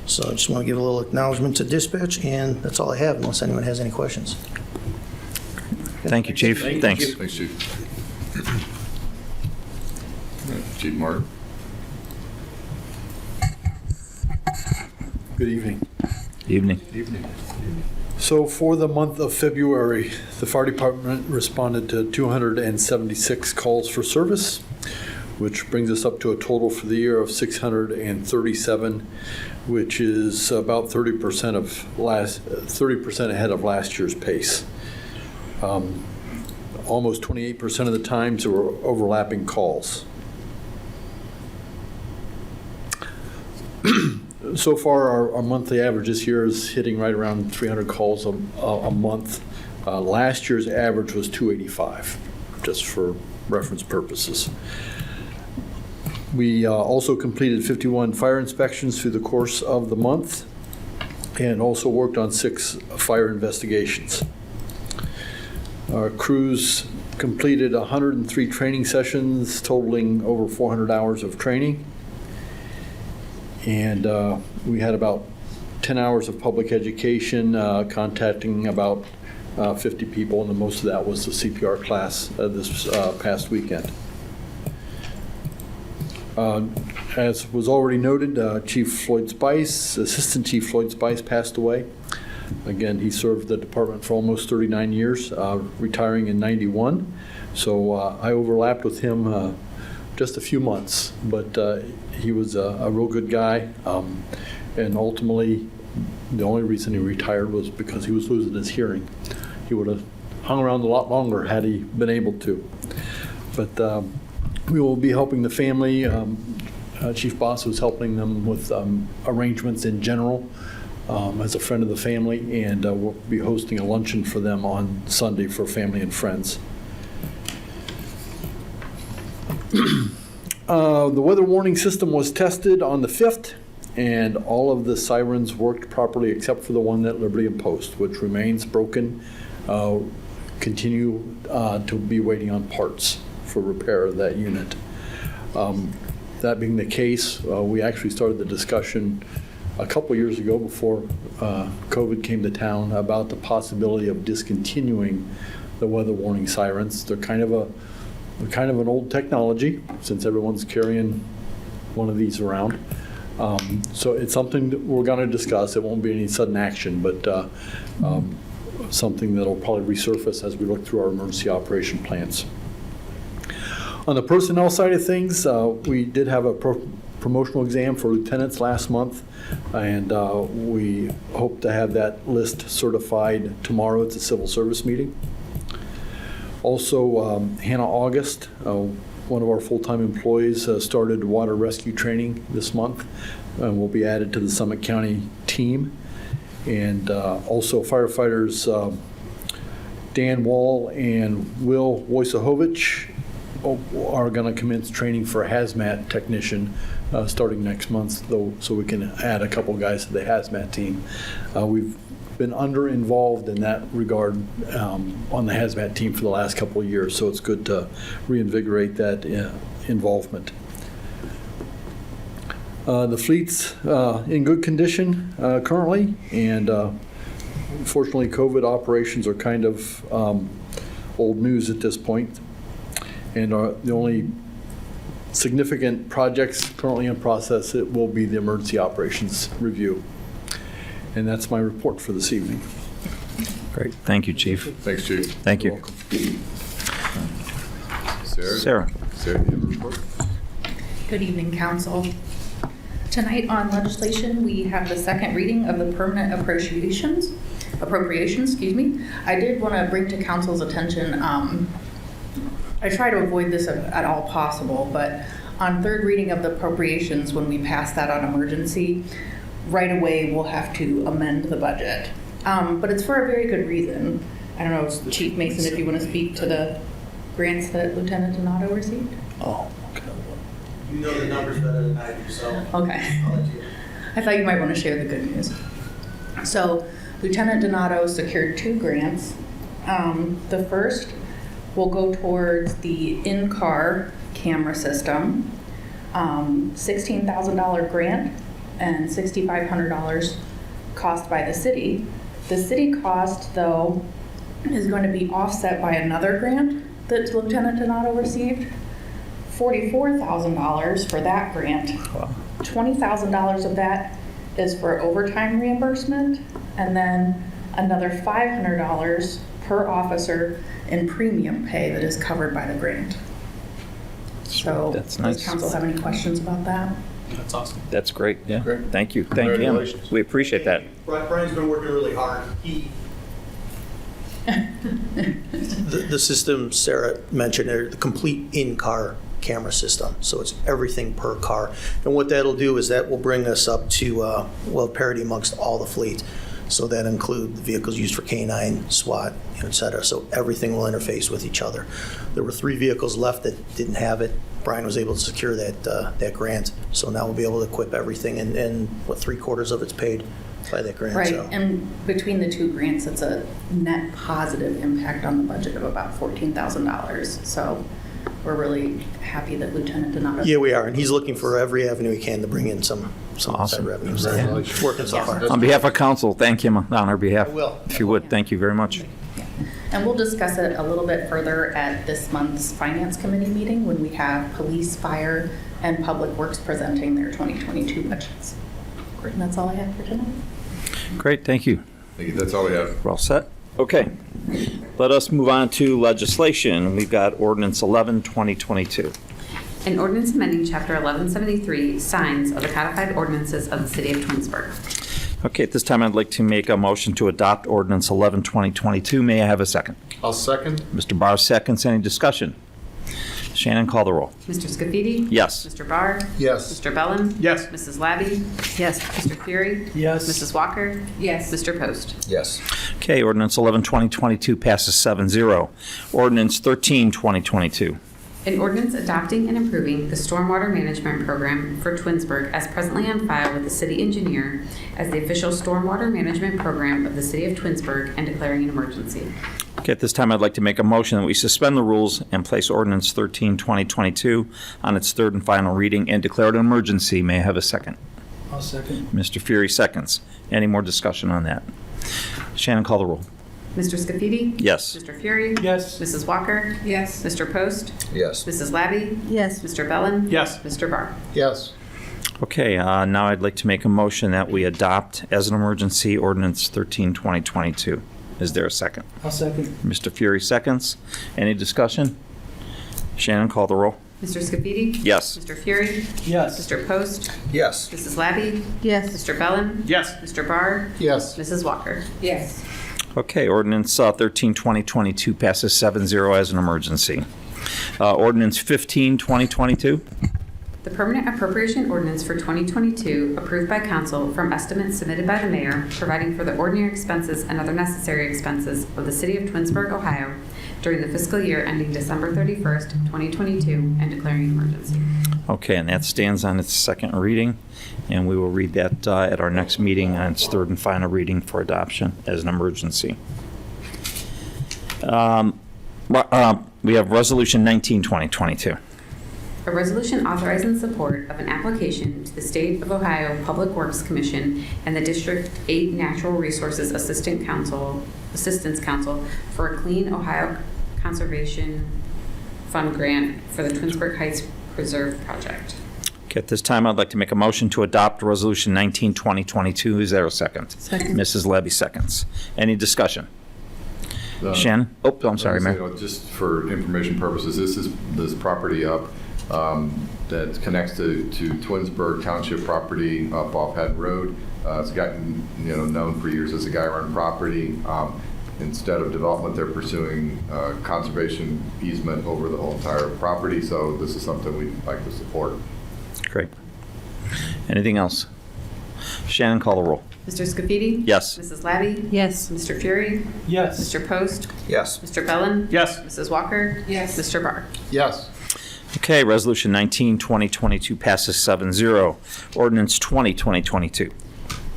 So I just want to give a little acknowledgement to dispatch, and that's all I have, unless anyone has any questions. Thank you, Chief. Thanks. Thanks, Chief. Chief Martin. Good evening. Evening. So for the month of February, the fire department responded to 276 calls for service, which brings us up to a total for the year of 637, which is about 30% ahead of last year's pace. Almost 28% of the times there were overlapping calls. So far, our monthly average this year is hitting right around 300 calls a month. Last year's average was 285, just for reference purposes. We also completed 51 fire inspections through the course of the month, and also worked on 6 fire investigations. Our crews completed 103 training sessions, totaling over 400 hours of training. And we had about 10 hours of public education, contacting about 50 people, and most of that was the CPR class this past weekend. As was already noted, Assistant Chief Floyd Spice passed away. Again, he served the department for almost 39 years, retiring in '91. So I overlapped with him just a few months, but he was a real good guy, and ultimately the only reason he retired was because he was losing his hearing. He would have hung around a lot longer had he been able to. But we will be helping the family. Chief Boss was helping them with arrangements in general as a friend of the family, and we'll be hosting a luncheon for them on Sunday for family and friends. The weather warning system was tested on the 5th, and all of the sirens worked properly except for the one at Liberty and Post, which remains broken. Continue to be waiting on parts for repair of that unit. That being the case, we actually started the discussion a couple years ago before COVID came to town about the possibility of discontinuing the weather warning sirens. They're kind of an old technology, since everyone's carrying one of these around. So it's something that we're going to discuss. It won't be any sudden action, but something that'll probably resurface as we look through our emergency operation plans. On the personnel side of things, we did have a promotional exam for lieutenants last month, and we hope to have that list certified tomorrow at the civil service meeting. Also, Hannah August, one of our full-time employees, started water rescue training this month and will be added to the Summit County team. And also firefighters Dan Wall and Will Wojciechowicz are going to commence training for a hazmat technician starting next month, though, so we can add a couple guys to the hazmat team. We've been under-involved in that regard on the hazmat team for the last couple of years, so it's good to reinvigorate that involvement. The fleet's in good condition currently, and unfortunately, COVID operations are kind of old news at this point. And the only significant projects currently in process, it will be the emergency operations review. And that's my report for this evening. Great. Thank you, Chief. Thanks, Chief. Thank You're you. welcome. Sarah. Sarah, do you have a report? Good evening, council. Tonight on legislation, we have the second reading of the permanent appropriations, I did want to bring to council's attention, I try to avoid this at all possible, but on third reading of the appropriations, when we pass that on emergency, right away we'll have to amend the budget. But it's for a very good reason. I don't know, Chief Mason, if you want to speak to the grants that Lieutenant Donato received? Oh, okay. You know the numbers better than I do, so Okay. I'll let you. I thought you might want to share the good news. So Lieutenant Donato secured 2 grants. The first will go towards the in-car camera system, $16,000 grant and $6,500 cost by the city. The city cost, though, is going to be offset by another grant that Lieutenant Donato received, $44,000 for that grant. $20,000 of that is for overtime reimbursement, and then another $500 per officer in premium pay that is covered by the grant. So, That's nice. does council have any questions about that? That's awesome. That's great. Yeah. Great. Thank you. Thank him. Congratulations. We appreciate that. Brian's been working really hard. The system Sarah mentioned, the complete in-car camera system. So it's everything per car. And what that'll do is that will bring us up to, parity amongst all the fleet. So that include the vehicles used for K-9, SWAT, et cetera. So everything will interface with each other. There were 3 vehicles left that didn't have it. Brian was able to secure that grant. So now we'll be able to equip everything, and 3/4 of it's paid by that grant. Right, So. and between the 2 grants, it's a net positive impact on the budget of about $14,000. So we're really happy that Lieutenant Donato. Yeah, we are, and he's looking for every avenue he can to bring in some outside Awesome. revenues. And working so far. On behalf of council, thank him on our behalf. I will. If you would, thank you very much. And we'll discuss it a little bit further at this month's Finance Committee meeting when we have police, fire, and public works presenting their 2022 budgets. Great, and that's all I have for tonight. Great, thank you. Thank you. That's all we have. We're all set? Okay. Let us move on to legislation. We've got ordinance 11, 2022. An ordinance amending Chapter 1173, signs of the codified ordinances of the City of Twinsburg. Okay, at this time, I'd like to make a motion to adopt ordinance 11, 2022. May I have a second? I'll second. Mr. Barr seconds. Any discussion? Shannon, call the roll. Mr. Scafidi? Yes. Mr. Barr? Yes. Mr. Bellin? Yes. Mrs. Labby? Yes. Mr. Fury? Yes. Mrs. Walker? Yes. Mr. Post? Yes. Okay, ordinance 11, 2022 passes 7-0. Ordinance 13, 2022. An ordinance adopting and improving the stormwater management program for Twinsburg as presently on file with the city engineer as the official stormwater management program of the City of Twinsburg and declaring an emergency. Okay, at this time, I'd like to make a motion that we suspend the rules and place ordinance 13, 2022 on its third and final reading and declare it an emergency. May I have a second? I'll second. Mr. Fury seconds. Any more discussion on that? Shannon, call the roll. Mr. Scafidi? Yes. Mr. Fury? Yes. Mrs. Walker? Yes. Mr. Post? Yes. Mrs. Labby? Yes. Mr. Bellin? Yes. Mr. Barr? Yes. Okay, now I'd like to make a motion that we adopt as an emergency ordinance 13, 2022. Is there a second? I'll second. Mr. Fury seconds. Any discussion? Shannon, call the roll. Mr. Scafidi? Yes. Mr. Fury? Yes. Mr. Post? Yes. Mrs. Labby? Yes. Mr. Bellin? Yes. Mr. Barr? Yes. Mrs. Walker? Yes. Okay, ordinance 13, 2022 passes 7-0 as an emergency. Ordinance 15, 2022. The permanent appropriation ordinance for 2022 approved by council from estimates submitted by the mayor, providing for the ordinary expenses and other necessary expenses of the city of Twinsburg, Ohio during the fiscal year ending December 31st, 2022 and declaring an emergency. Okay, and that stands on its second reading, and we will read that at our next meeting on its third and final reading for adoption as an emergency. We have Resolution 19, 2022. A resolution authorizing support of an application to the State of Ohio Public Works Commission and the District 8 Natural Resources Assistance Council for a Clean Ohio Conservation Fund grant for the Twinsburg Heights Preserve Project. Okay, at this time, I'd like to make a motion to adopt Resolution 19, 2022. Is there a second? Second. Mrs. Levy seconds. Any discussion? Shannon? Oh, I'm sorry, Mayor. Just for information purposes, this property up that connects to Twinsburg Township property up off Head Road. It's gotten known for years as a guy-run property. Instead of development, they're pursuing conservation easement over the whole entire property. So this is something we'd like to support. Great. Anything else? Shannon, call the roll. Mr. Scafidi? Yes. Mrs. Labby? Yes. Mr. Fury? Yes. Mr. Post? Yes. Mr. Bellin? Yes. Mrs. Walker? Yes. Mr. Barr? Yes. Okay, Resolution 19, 2022 passes 7-0. Ordinance 20, 2022.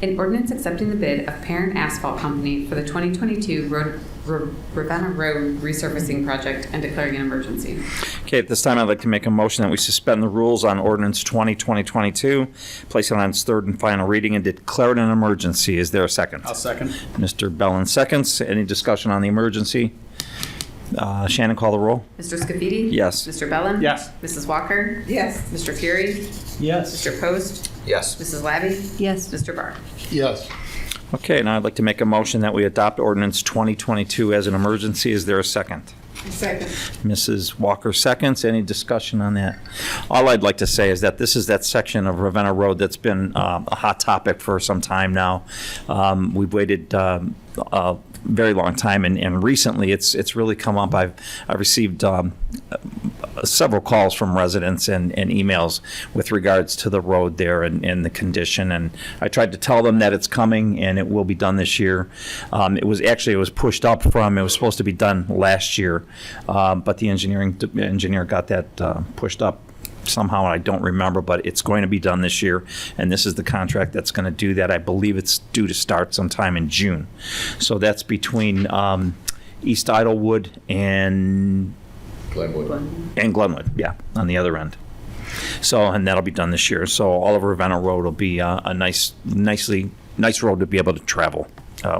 An ordinance accepting the bid of Parent Asphalt Company for the 2022 Ravenna Road resurfacing project and declaring an emergency. Okay, at this time, I'd like to make a motion that we suspend the rules on Ordinance 20, 2022, place it on its third and final reading, and declare it an emergency. Is there a second? I'll second. Mr. Bellin seconds. Any discussion on the emergency? Shannon, call the roll. Mr. Scafidi? Yes. Mr. Bellin? Yes. Mrs. Walker? Yes. Mr. Fury? Yes. Mr. Post? Yes. Mrs. Labby? Yes. Mr. Barr? Yes. Okay, now I'd like to make a motion that we adopt Ordinance 2022 as an emergency. Is there a second? Second. Mrs. Walker seconds. Any discussion on that? All I'd like to say is that this is that section of Ravenna Road that's been a hot topic for some time now. We've waited a very long time, and recently it's really come up. I've received several calls from residents and emails with regards to the road there and the condition, and I tried to tell them that it's coming and it will be done this year. It was pushed up from, it was supposed to be done last year, but the engineer got that pushed up somehow, I don't remember, but it's going to be done this year, and this is the contract that's going to do that. I believe it's due to start sometime in June. So that's between East Idlewood and Glenwood, yeah, on the other end. So, and that'll be done this year. So all of Ravenna Road will be a nice road to be able to travel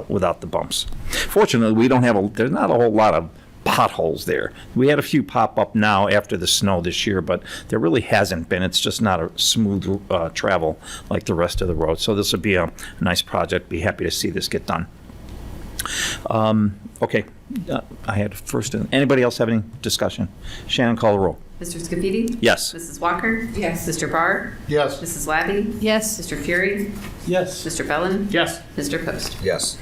without the bumps. Fortunately, there's not a whole lot of potholes there. We had a few pop up now after the snow this year, but there really hasn't been. It's just not a smooth travel like the rest of the road. So this will be a nice project. Be happy to see this get done. Okay, I had first. Anybody else have any discussion? Shannon, call the roll. Mr. Scafidi? Yes. Mrs. Walker? Yes. Mr. Barr? Yes. Mrs. Labby? Yes. Mr. Fury? Yes. Mr. Bellin? Yes. Mr. Post? Yes.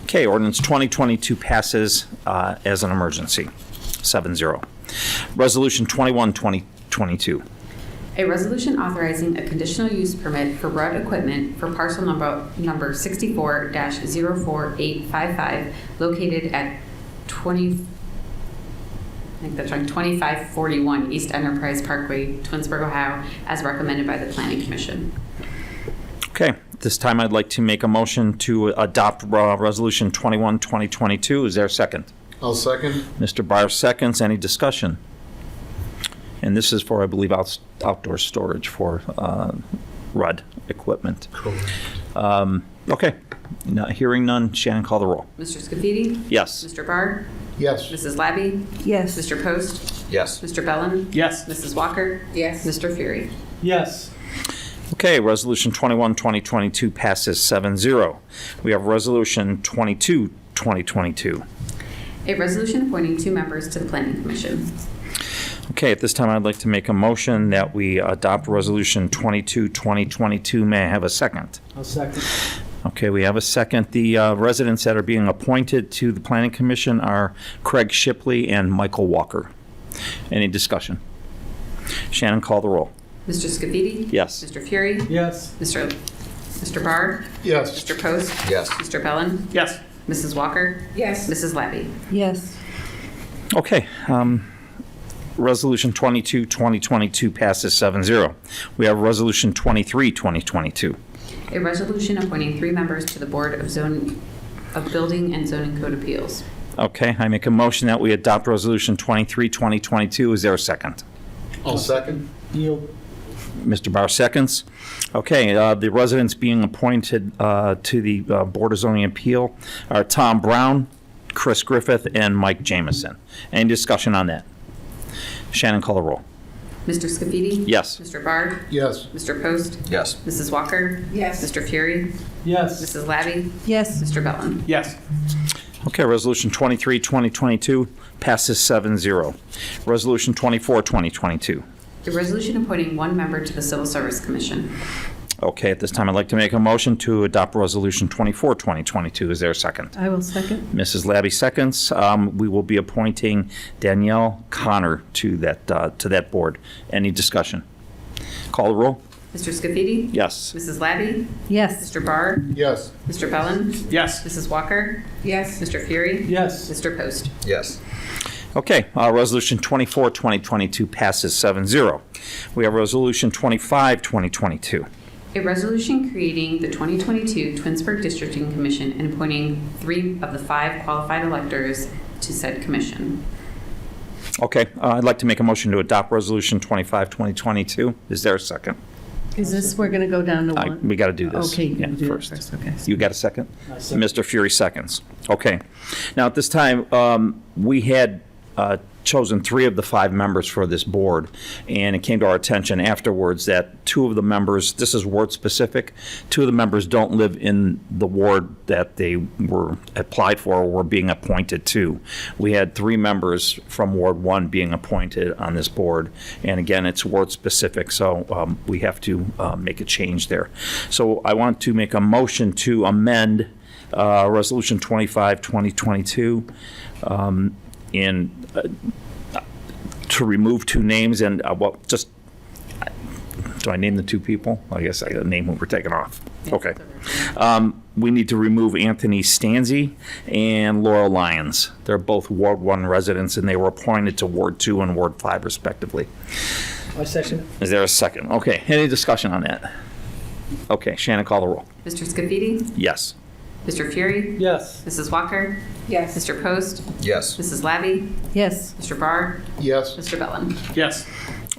Okay, ordinance 2022 passes as an emergency, 7-0. Resolution 21, 2022. A resolution authorizing a conditional use permit for road equipment for parcel number 64-04855 located at 2541 East Enterprise Parkway, Twinsburg, Ohio, as recommended by the Planning Commission. Okay, this time I'd like to make a motion to adopt Resolution 21, 2022. Is there a second? I'll second. Mr. Barr seconds. Any discussion? And this is for, I believe, outdoor storage for RUD equipment. Okay, hearing none, Shannon, call the roll. Mr. Scafidi? Yes. Mr. Barr? Yes. Mrs. Labby? Yes. Mr. Post? Yes. Mr. Bellin? Yes. Mrs. Walker? Yes. Mr. Fury? Yes. Okay, Resolution 21, 2022 passes 7-0. We have Resolution 22, 2022. A resolution appointing 2 members to the Planning Commission. Okay, at this time, I'd like to make a motion that we adopt Resolution 22, 2022. May I have a second? I'll second. Okay, we have a second. The residents that are being appointed to the Planning Commission are Craig Shipley and Michael Walker. Any discussion? Shannon, call the roll. Mr. Scafidi? Yes. Mr. Fury? Yes. Mr. Barr? Yes. Mr. Post? Yes. Mr. Bellin? Yes. Mrs. Walker? Yes. Mrs. Labby? Yes. Okay. Resolution 22, 2022 passes 7-0. We have Resolution 23, 2022. A resolution appointing 3 members to the Board of Building and Zoning Code Appeals. Okay, I make a motion that we adopt Resolution 23, 2022. Is there a second? I'll second. Yield. Mr. Barr seconds. Okay, the residents being appointed to the Board of Zoning Appeal are Tom Brown, Chris Griffith, and Mike Jamison. Any discussion on that? Shannon, call the roll. Mr. Scafidi? Yes. Mr. Barr? Yes. Mr. Post? Yes. Mrs. Walker? Yes. Mr. Fury? Yes. Mrs. Labby? Yes. Mr. Bellin? Yes. Okay, Resolution 23, 2022 passes 7-0. Resolution 24, 2022. A resolution appointing 1 member to the Civil Service Commission. Okay, at this time, I'd like to make a motion to adopt Resolution 24, 2022. Is there a second? I will second. Mrs. Labby seconds. We will be appointing Danielle Connor to that board. Any discussion? Call the roll. Mr. Scafidi? Yes. Mrs. Labby? Yes. Mr. Barr? Yes. Mr. Bellin? Yes. Mrs. Walker? Yes. Mr. Fury? Yes. Mr. Post? Yes. Okay, Resolution 24, 2022 passes 7-0. We have Resolution 25, 2022. A resolution creating the 2022 Twinsburg Districting Commission and appointing 3 of the 5 qualified electors to said commission. Okay, I'd like to make a motion to adopt Resolution 25, 2022. Is there a second? Is this, we're going to go down to one? We got to do this. Okay, you Yeah, do that first. first, okay. You got a second? I second. Mr. Fury seconds. Okay. Now, at this time, we had chosen 3 of the 5 members for this board, and it came to our attention afterwards that 2 of the members, this is ward specific, 2 of the members don't live in the ward that they were applied for or were being appointed to. We had 3 members from Ward 1 being appointed on this board, and again, it's ward specific, so we have to make a change there. So I want to make a motion to amend Resolution 25, 2022, in to remove 2 names and do I name the 2 people? I guess I gotta name who we're taking off. Okay. We need to remove Anthony Stanzi and Laura Lyons. They're both Ward 1 residents and they were appointed to Ward 2 and Ward 5 respectively. I second. Is there a second? Okay, any discussion on that? Okay, Shannon, call the roll. Mr. Scafidi? Yes. Mr. Fury? Yes. Mrs. Walker? Yes. Mr. Post? Yes. Mrs. Labby? Yes. Mr. Barr? Yes. Mr. Bellin? Yes.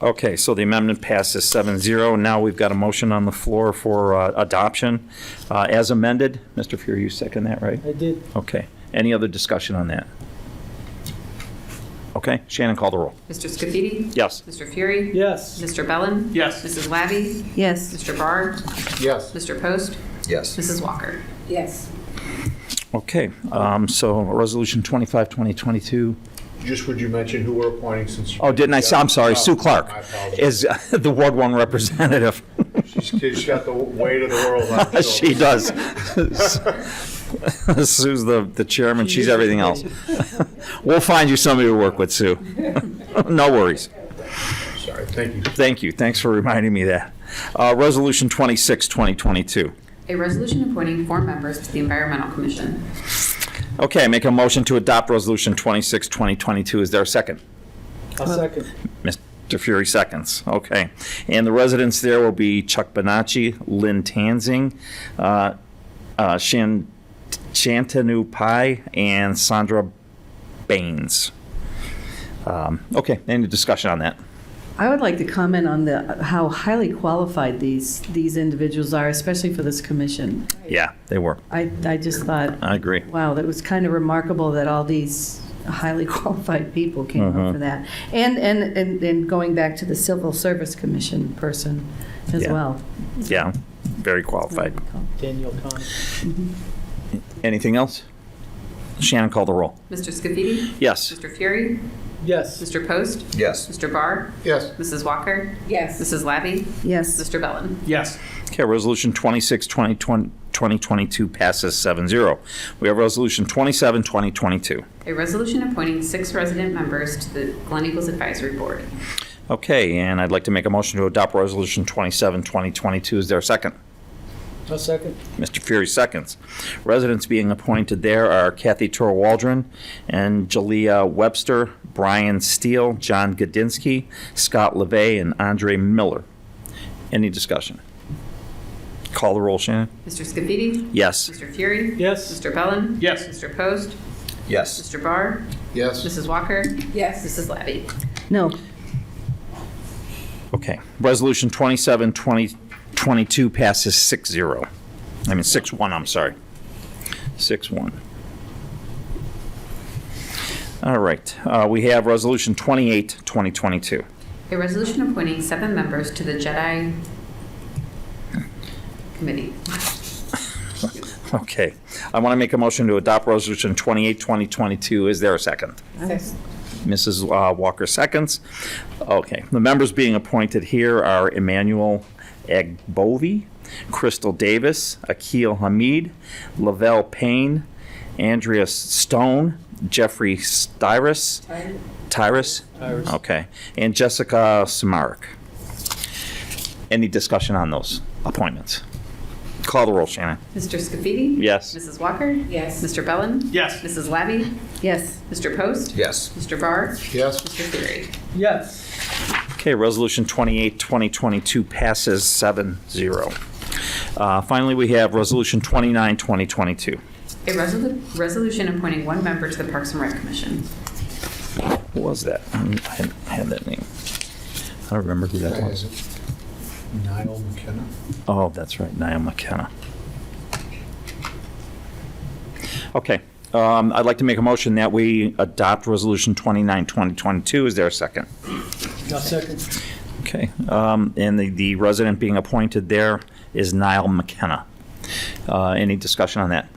Okay, so the amendment passes 7-0. Now we've got a motion on the floor for adoption as amended. Mr. Fury, you second that, right? I did. Okay. Any other discussion on that? Okay, Shannon, call the roll. Mr. Scafidi? Yes. Mr. Fury? Yes. Mr. Bellin? Yes. Mrs. Labby? Yes. Mr. Barr? Yes. Mr. Post? Yes. Mrs. Walker? Yes. Okay, so Resolution 25, 2022. Just would you mention who we're appointing since? Oh, didn't I? I'm sorry, Sue Clark I apologize. is the Ward 1 representative. She's got the weight of the world on her She shoulders. does. Sue's the chairman, she's everything else. We'll find you somebody to work with, Sue. No worries. Sorry, thank you. Thank you, thanks for reminding me that. Resolution 26, 2022. A resolution appointing 4 members to the Environmental Commission. Okay, I make a motion to adopt Resolution 26, 2022. Is there a second? I'll second. Mr. Fury seconds. Okay. And the residents there will be Chuck Bonacci, Lynn Tanzing, Shantanu Pai, and Sandra Baines. Okay, any discussion on that? I would like to comment on how highly qualified these individuals are, especially for this commission. Yeah, they were. I just thought, I agree. wow, that was kind of remarkable that all these highly qualified people came up for that. And going back to the Civil Service Commission person as Yeah. well. Yeah, very qualified. Danielle Connor. Anything else? Shannon, call the roll. Mr. Scafidi? Yes. Mr. Fury? Yes. Mr. Post? Yes. Mr. Barr? Yes. Mrs. Walker? Yes. Mrs. Labby? Yes. Mr. Bellin? Yes. Okay, Resolution 26, 2022 passes 7-0. We have Resolution 27, 2022. A resolution appointing 6 resident members to the Glen Eagles Advisory Board. Okay, and I'd like to make a motion to adopt Resolution 27, 2022. Is there a second? A second. Mr. Fury seconds. Residents being appointed there are Kathy Torwaldron and Jalea Webster, Brian Steele, John Godinsky, Scott LeVay, and Andre Miller. Any discussion? Call the roll, Shannon. Mr. Scafidi? Yes. Mr. Fury? Yes. Mr. Bellin? Yes. Mr. Post? Yes. Mr. Barr? Yes. Mrs. Walker? Yes. Mrs. Labby? No. Okay. Resolution 27, 2022 passes 6-0. I mean 6-1, I'm sorry. 6-1. All right. We have Resolution 28, 2022. A resolution appointing 7 members to the JEDI Committee. Okay. I want to make a motion to adopt Resolution 28, 2022. Is there a second? Mrs. Walker seconds. Okay. The members being appointed here are Emmanuel Agbovi, Crystal Davis, Akil Hamid, Lavelle Payne, Andrea Stone, Jeffrey Tyrus. Okay. And Jessica Samarik. Any discussion on those appointments? Call the roll, Shannon. Mr. Scafidi? Yes. Mrs. Walker? Yes. Mr. Bellin? Yes. Mrs. Labby? Yes. Mr. Post? Yes. Mr. Barr? Yes. Mr. Fury? Yes. Okay, Resolution 28, 2022 passes 7-0. Finally, we have Resolution 29, 2022. A resolution appointing 1 member to the Parks and Rec Commission. Who was that? I had that name. I don't remember who that was. Niall McKenna. Oh, that's right, Niall McKenna. Okay, I'd like to make a motion that we adopt Resolution 29, 2022. Is there a second? A second. Okay, and the resident being appointed there is Niall McKenna. Any discussion on that?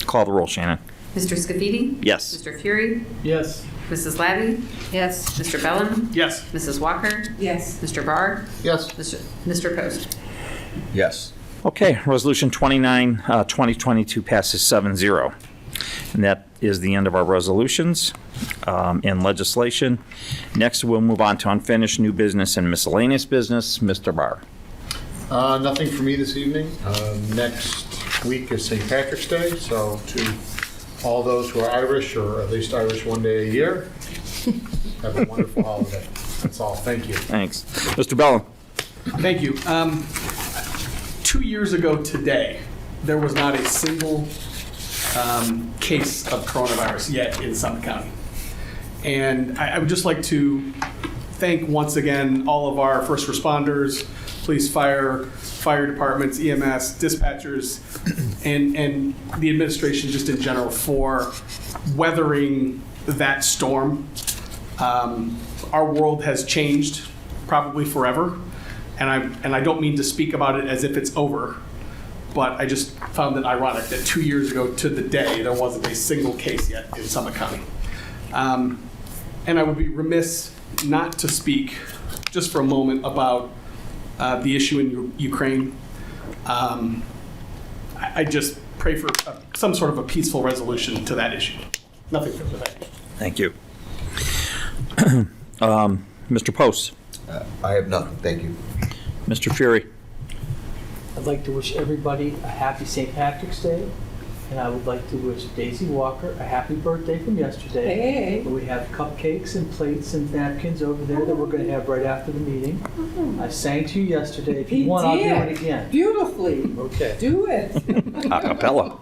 Call the roll, Shannon. Mr. Scafidi? Yes. Mr. Fury? Yes. Mrs. Labby? Yes. Mr. Bellin? Yes. Mrs. Walker? Yes. Mr. Barr? Yes. Mr. Post? Yes. Okay, Resolution 29, 2022 passes 7-0. And that is the end of our resolutions and legislation. Next, we'll move on to unfinished new business and miscellaneous business. Mr. Barr. Nothing for me this evening. Next week is St. Patrick's Day, so to all those who are Irish, or at least Irish one day a year, have a wonderful holiday. That's all. Thank you. Thanks. Mr. Bellin. Thank you. 2 years ago today, there was not a single case of coronavirus yet in Summit County. And I would just like to thank once again all of our first responders, police, fire departments, EMS, dispatchers, and the administration just in general for weathering that storm. Our world has changed probably forever, and I don't mean to speak about it as if it's over, but I just found it ironic that 2 years ago to the day there wasn't a single case yet in Summit County. And I would be remiss not to speak just for a moment about the issue in Ukraine. I just pray for some sort of a peaceful resolution to that issue. Nothing further. Thank you. Mr. Post. I have nothing. Thank you. Mr. Fury. I'd like to wish everybody a happy St. Patrick's Day, and I would like to wish Daisy Walker a happy birthday from yesterday. Hey. We have cupcakes and plates and napkins over there that we're going to have right after the meeting. I sang to you yesterday. If you want, I'll do it again. Beautifully. Okay. Do it. A cappella.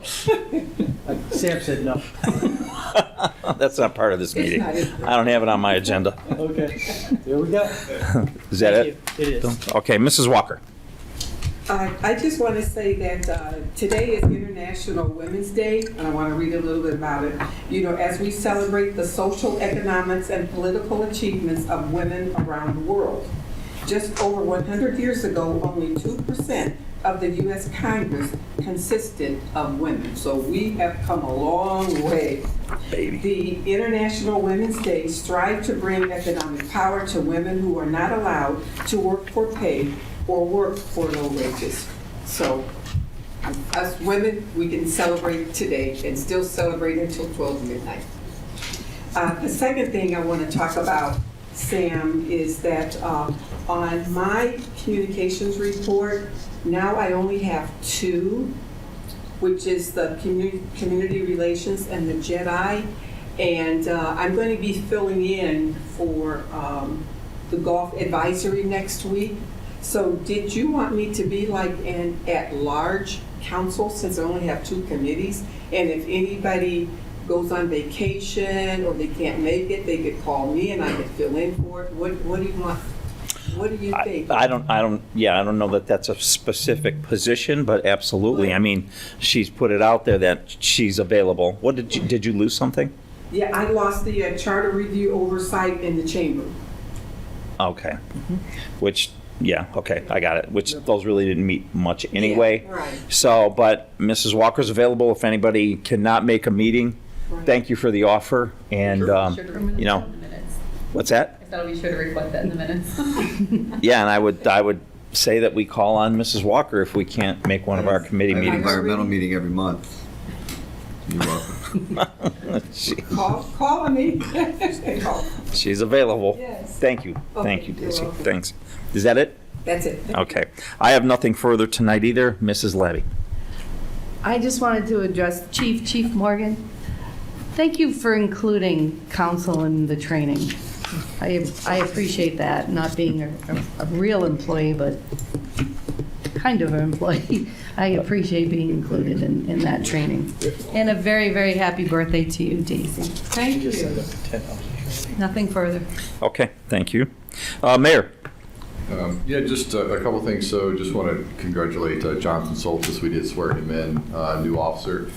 Sam said no. That's not part of this meeting. not, is it? I don't have it on my agenda. Okay. Here we go. Is that Thank it? you. It is. Okay, Mrs. Walker. I just want to say that today is International Women's Day, and I want to read a little bit about it. You know, as we celebrate the social, economics, and political achievements of women around the world. Just over 100 years ago, only 2% of the U.S. Congress consisted of women. So we have come a long way. Baby. The International Women's Day strives to bring economic power to women who are not allowed to work for pay or work for low wages. So us women, we can celebrate today and still celebrate until 12 midnight. The second thing I want to talk about Sam, is that on my communications report, now I only have 2, which is the community relations and the JEDI. And I'm going to be filling in for the golf advisory next week. So did you want me to be like an at-large council, since I only have 2 committees? And if anybody goes on vacation or they can't make it, they could call me and I could fill in for it. What do you want? What do you think? I don't know that that's a specific position, but absolutely. I mean, she's put it out there that she's available. What did you lose something? Yeah, I lost the charter review oversight in the chamber. Okay. Which, yeah, okay, I got it. Which those really didn't meet much anyway. Yeah, right. So, but Mrs. Walker's available if anybody cannot make a meeting. Right. Thank you for the offer, and, you know, what's that? That'll be sure to reflect that in the minutes. Yeah, and I would say that we call on Mrs. Walker if we can't make one of our committee I have an meetings. environmental meeting every month. You're welcome. Call on me. Call. She's available. Yes. Thank you. Okay, Thank you, you're Daisy. welcome. Thanks. Is that it? That's it. Okay. I have nothing further tonight either. Mrs. Levy. I just wanted to address Chief Morgan. Thank you for including council in the training. I appreciate that, not being a real employee, but kind of an employee. I appreciate being included in that training. And a very, very happy birthday to you, Daisy. Thank you. Nothing further. Okay, thank you. Mayor. Yeah, just a couple things. So just want to congratulate Jonathan Soltis. We did swear him in, new officer.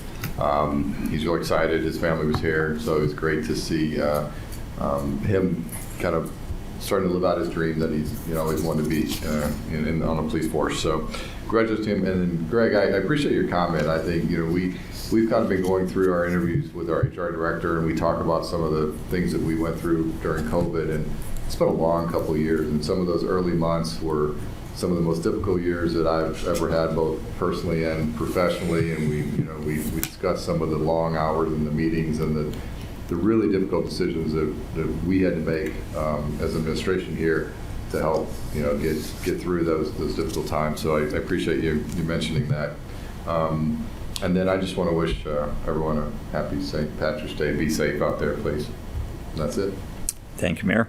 He's really excited. His family was here, so it was great to see him kind of starting to live out his dream that he's always wanted to be on the police force. So congratulations to him. And then Greg, I appreciate your comment. I think we've kind of been going through our interviews with our HR director, and we talk about some of the things that we went through during COVID, and it's been a long couple of years, and some of those early months were some of the most difficult years that I've ever had, both personally and professionally. And we discussed some of the long hours in the meetings and the really difficult decisions that we had to make as administration here to help get through those difficult times. So I appreciate you mentioning that. And then I just want to wish everyone a happy St. Patrick's Day. Be safe out there, please. And that's it. Thank you, Mayor.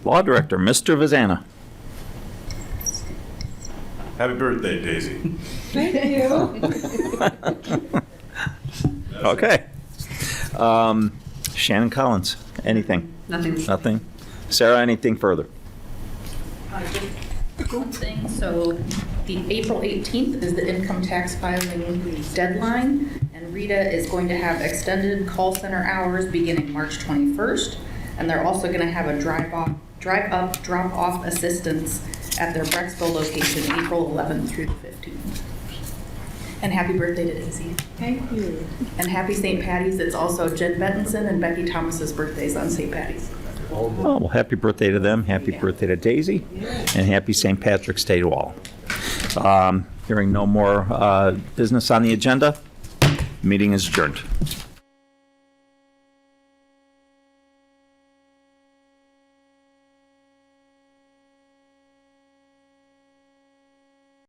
Law Director, Mr. Vazana. Happy birthday, Daisy. Thank you. Okay. Shannon Collins, anything? Nothing. Nothing? Sarah, anything further? One thing, so the April 18th is the income tax filing deadline, and Rita is going to have extended call center hours beginning March 21st, and they're also going to have a drive-up, drop-off assistance at their Brecksville location April 11th through the 15th. And happy birthday to Daisy. Thank you. And happy St. Patty's. It's also Jen Bettinson and Becky Thomas's birthdays on St. Patty's. Oh, well, happy birthday to them. Happy birthday to Daisy. And happy St. Patrick's Day to all. Hearing no more business on the agenda, meeting is adjourned.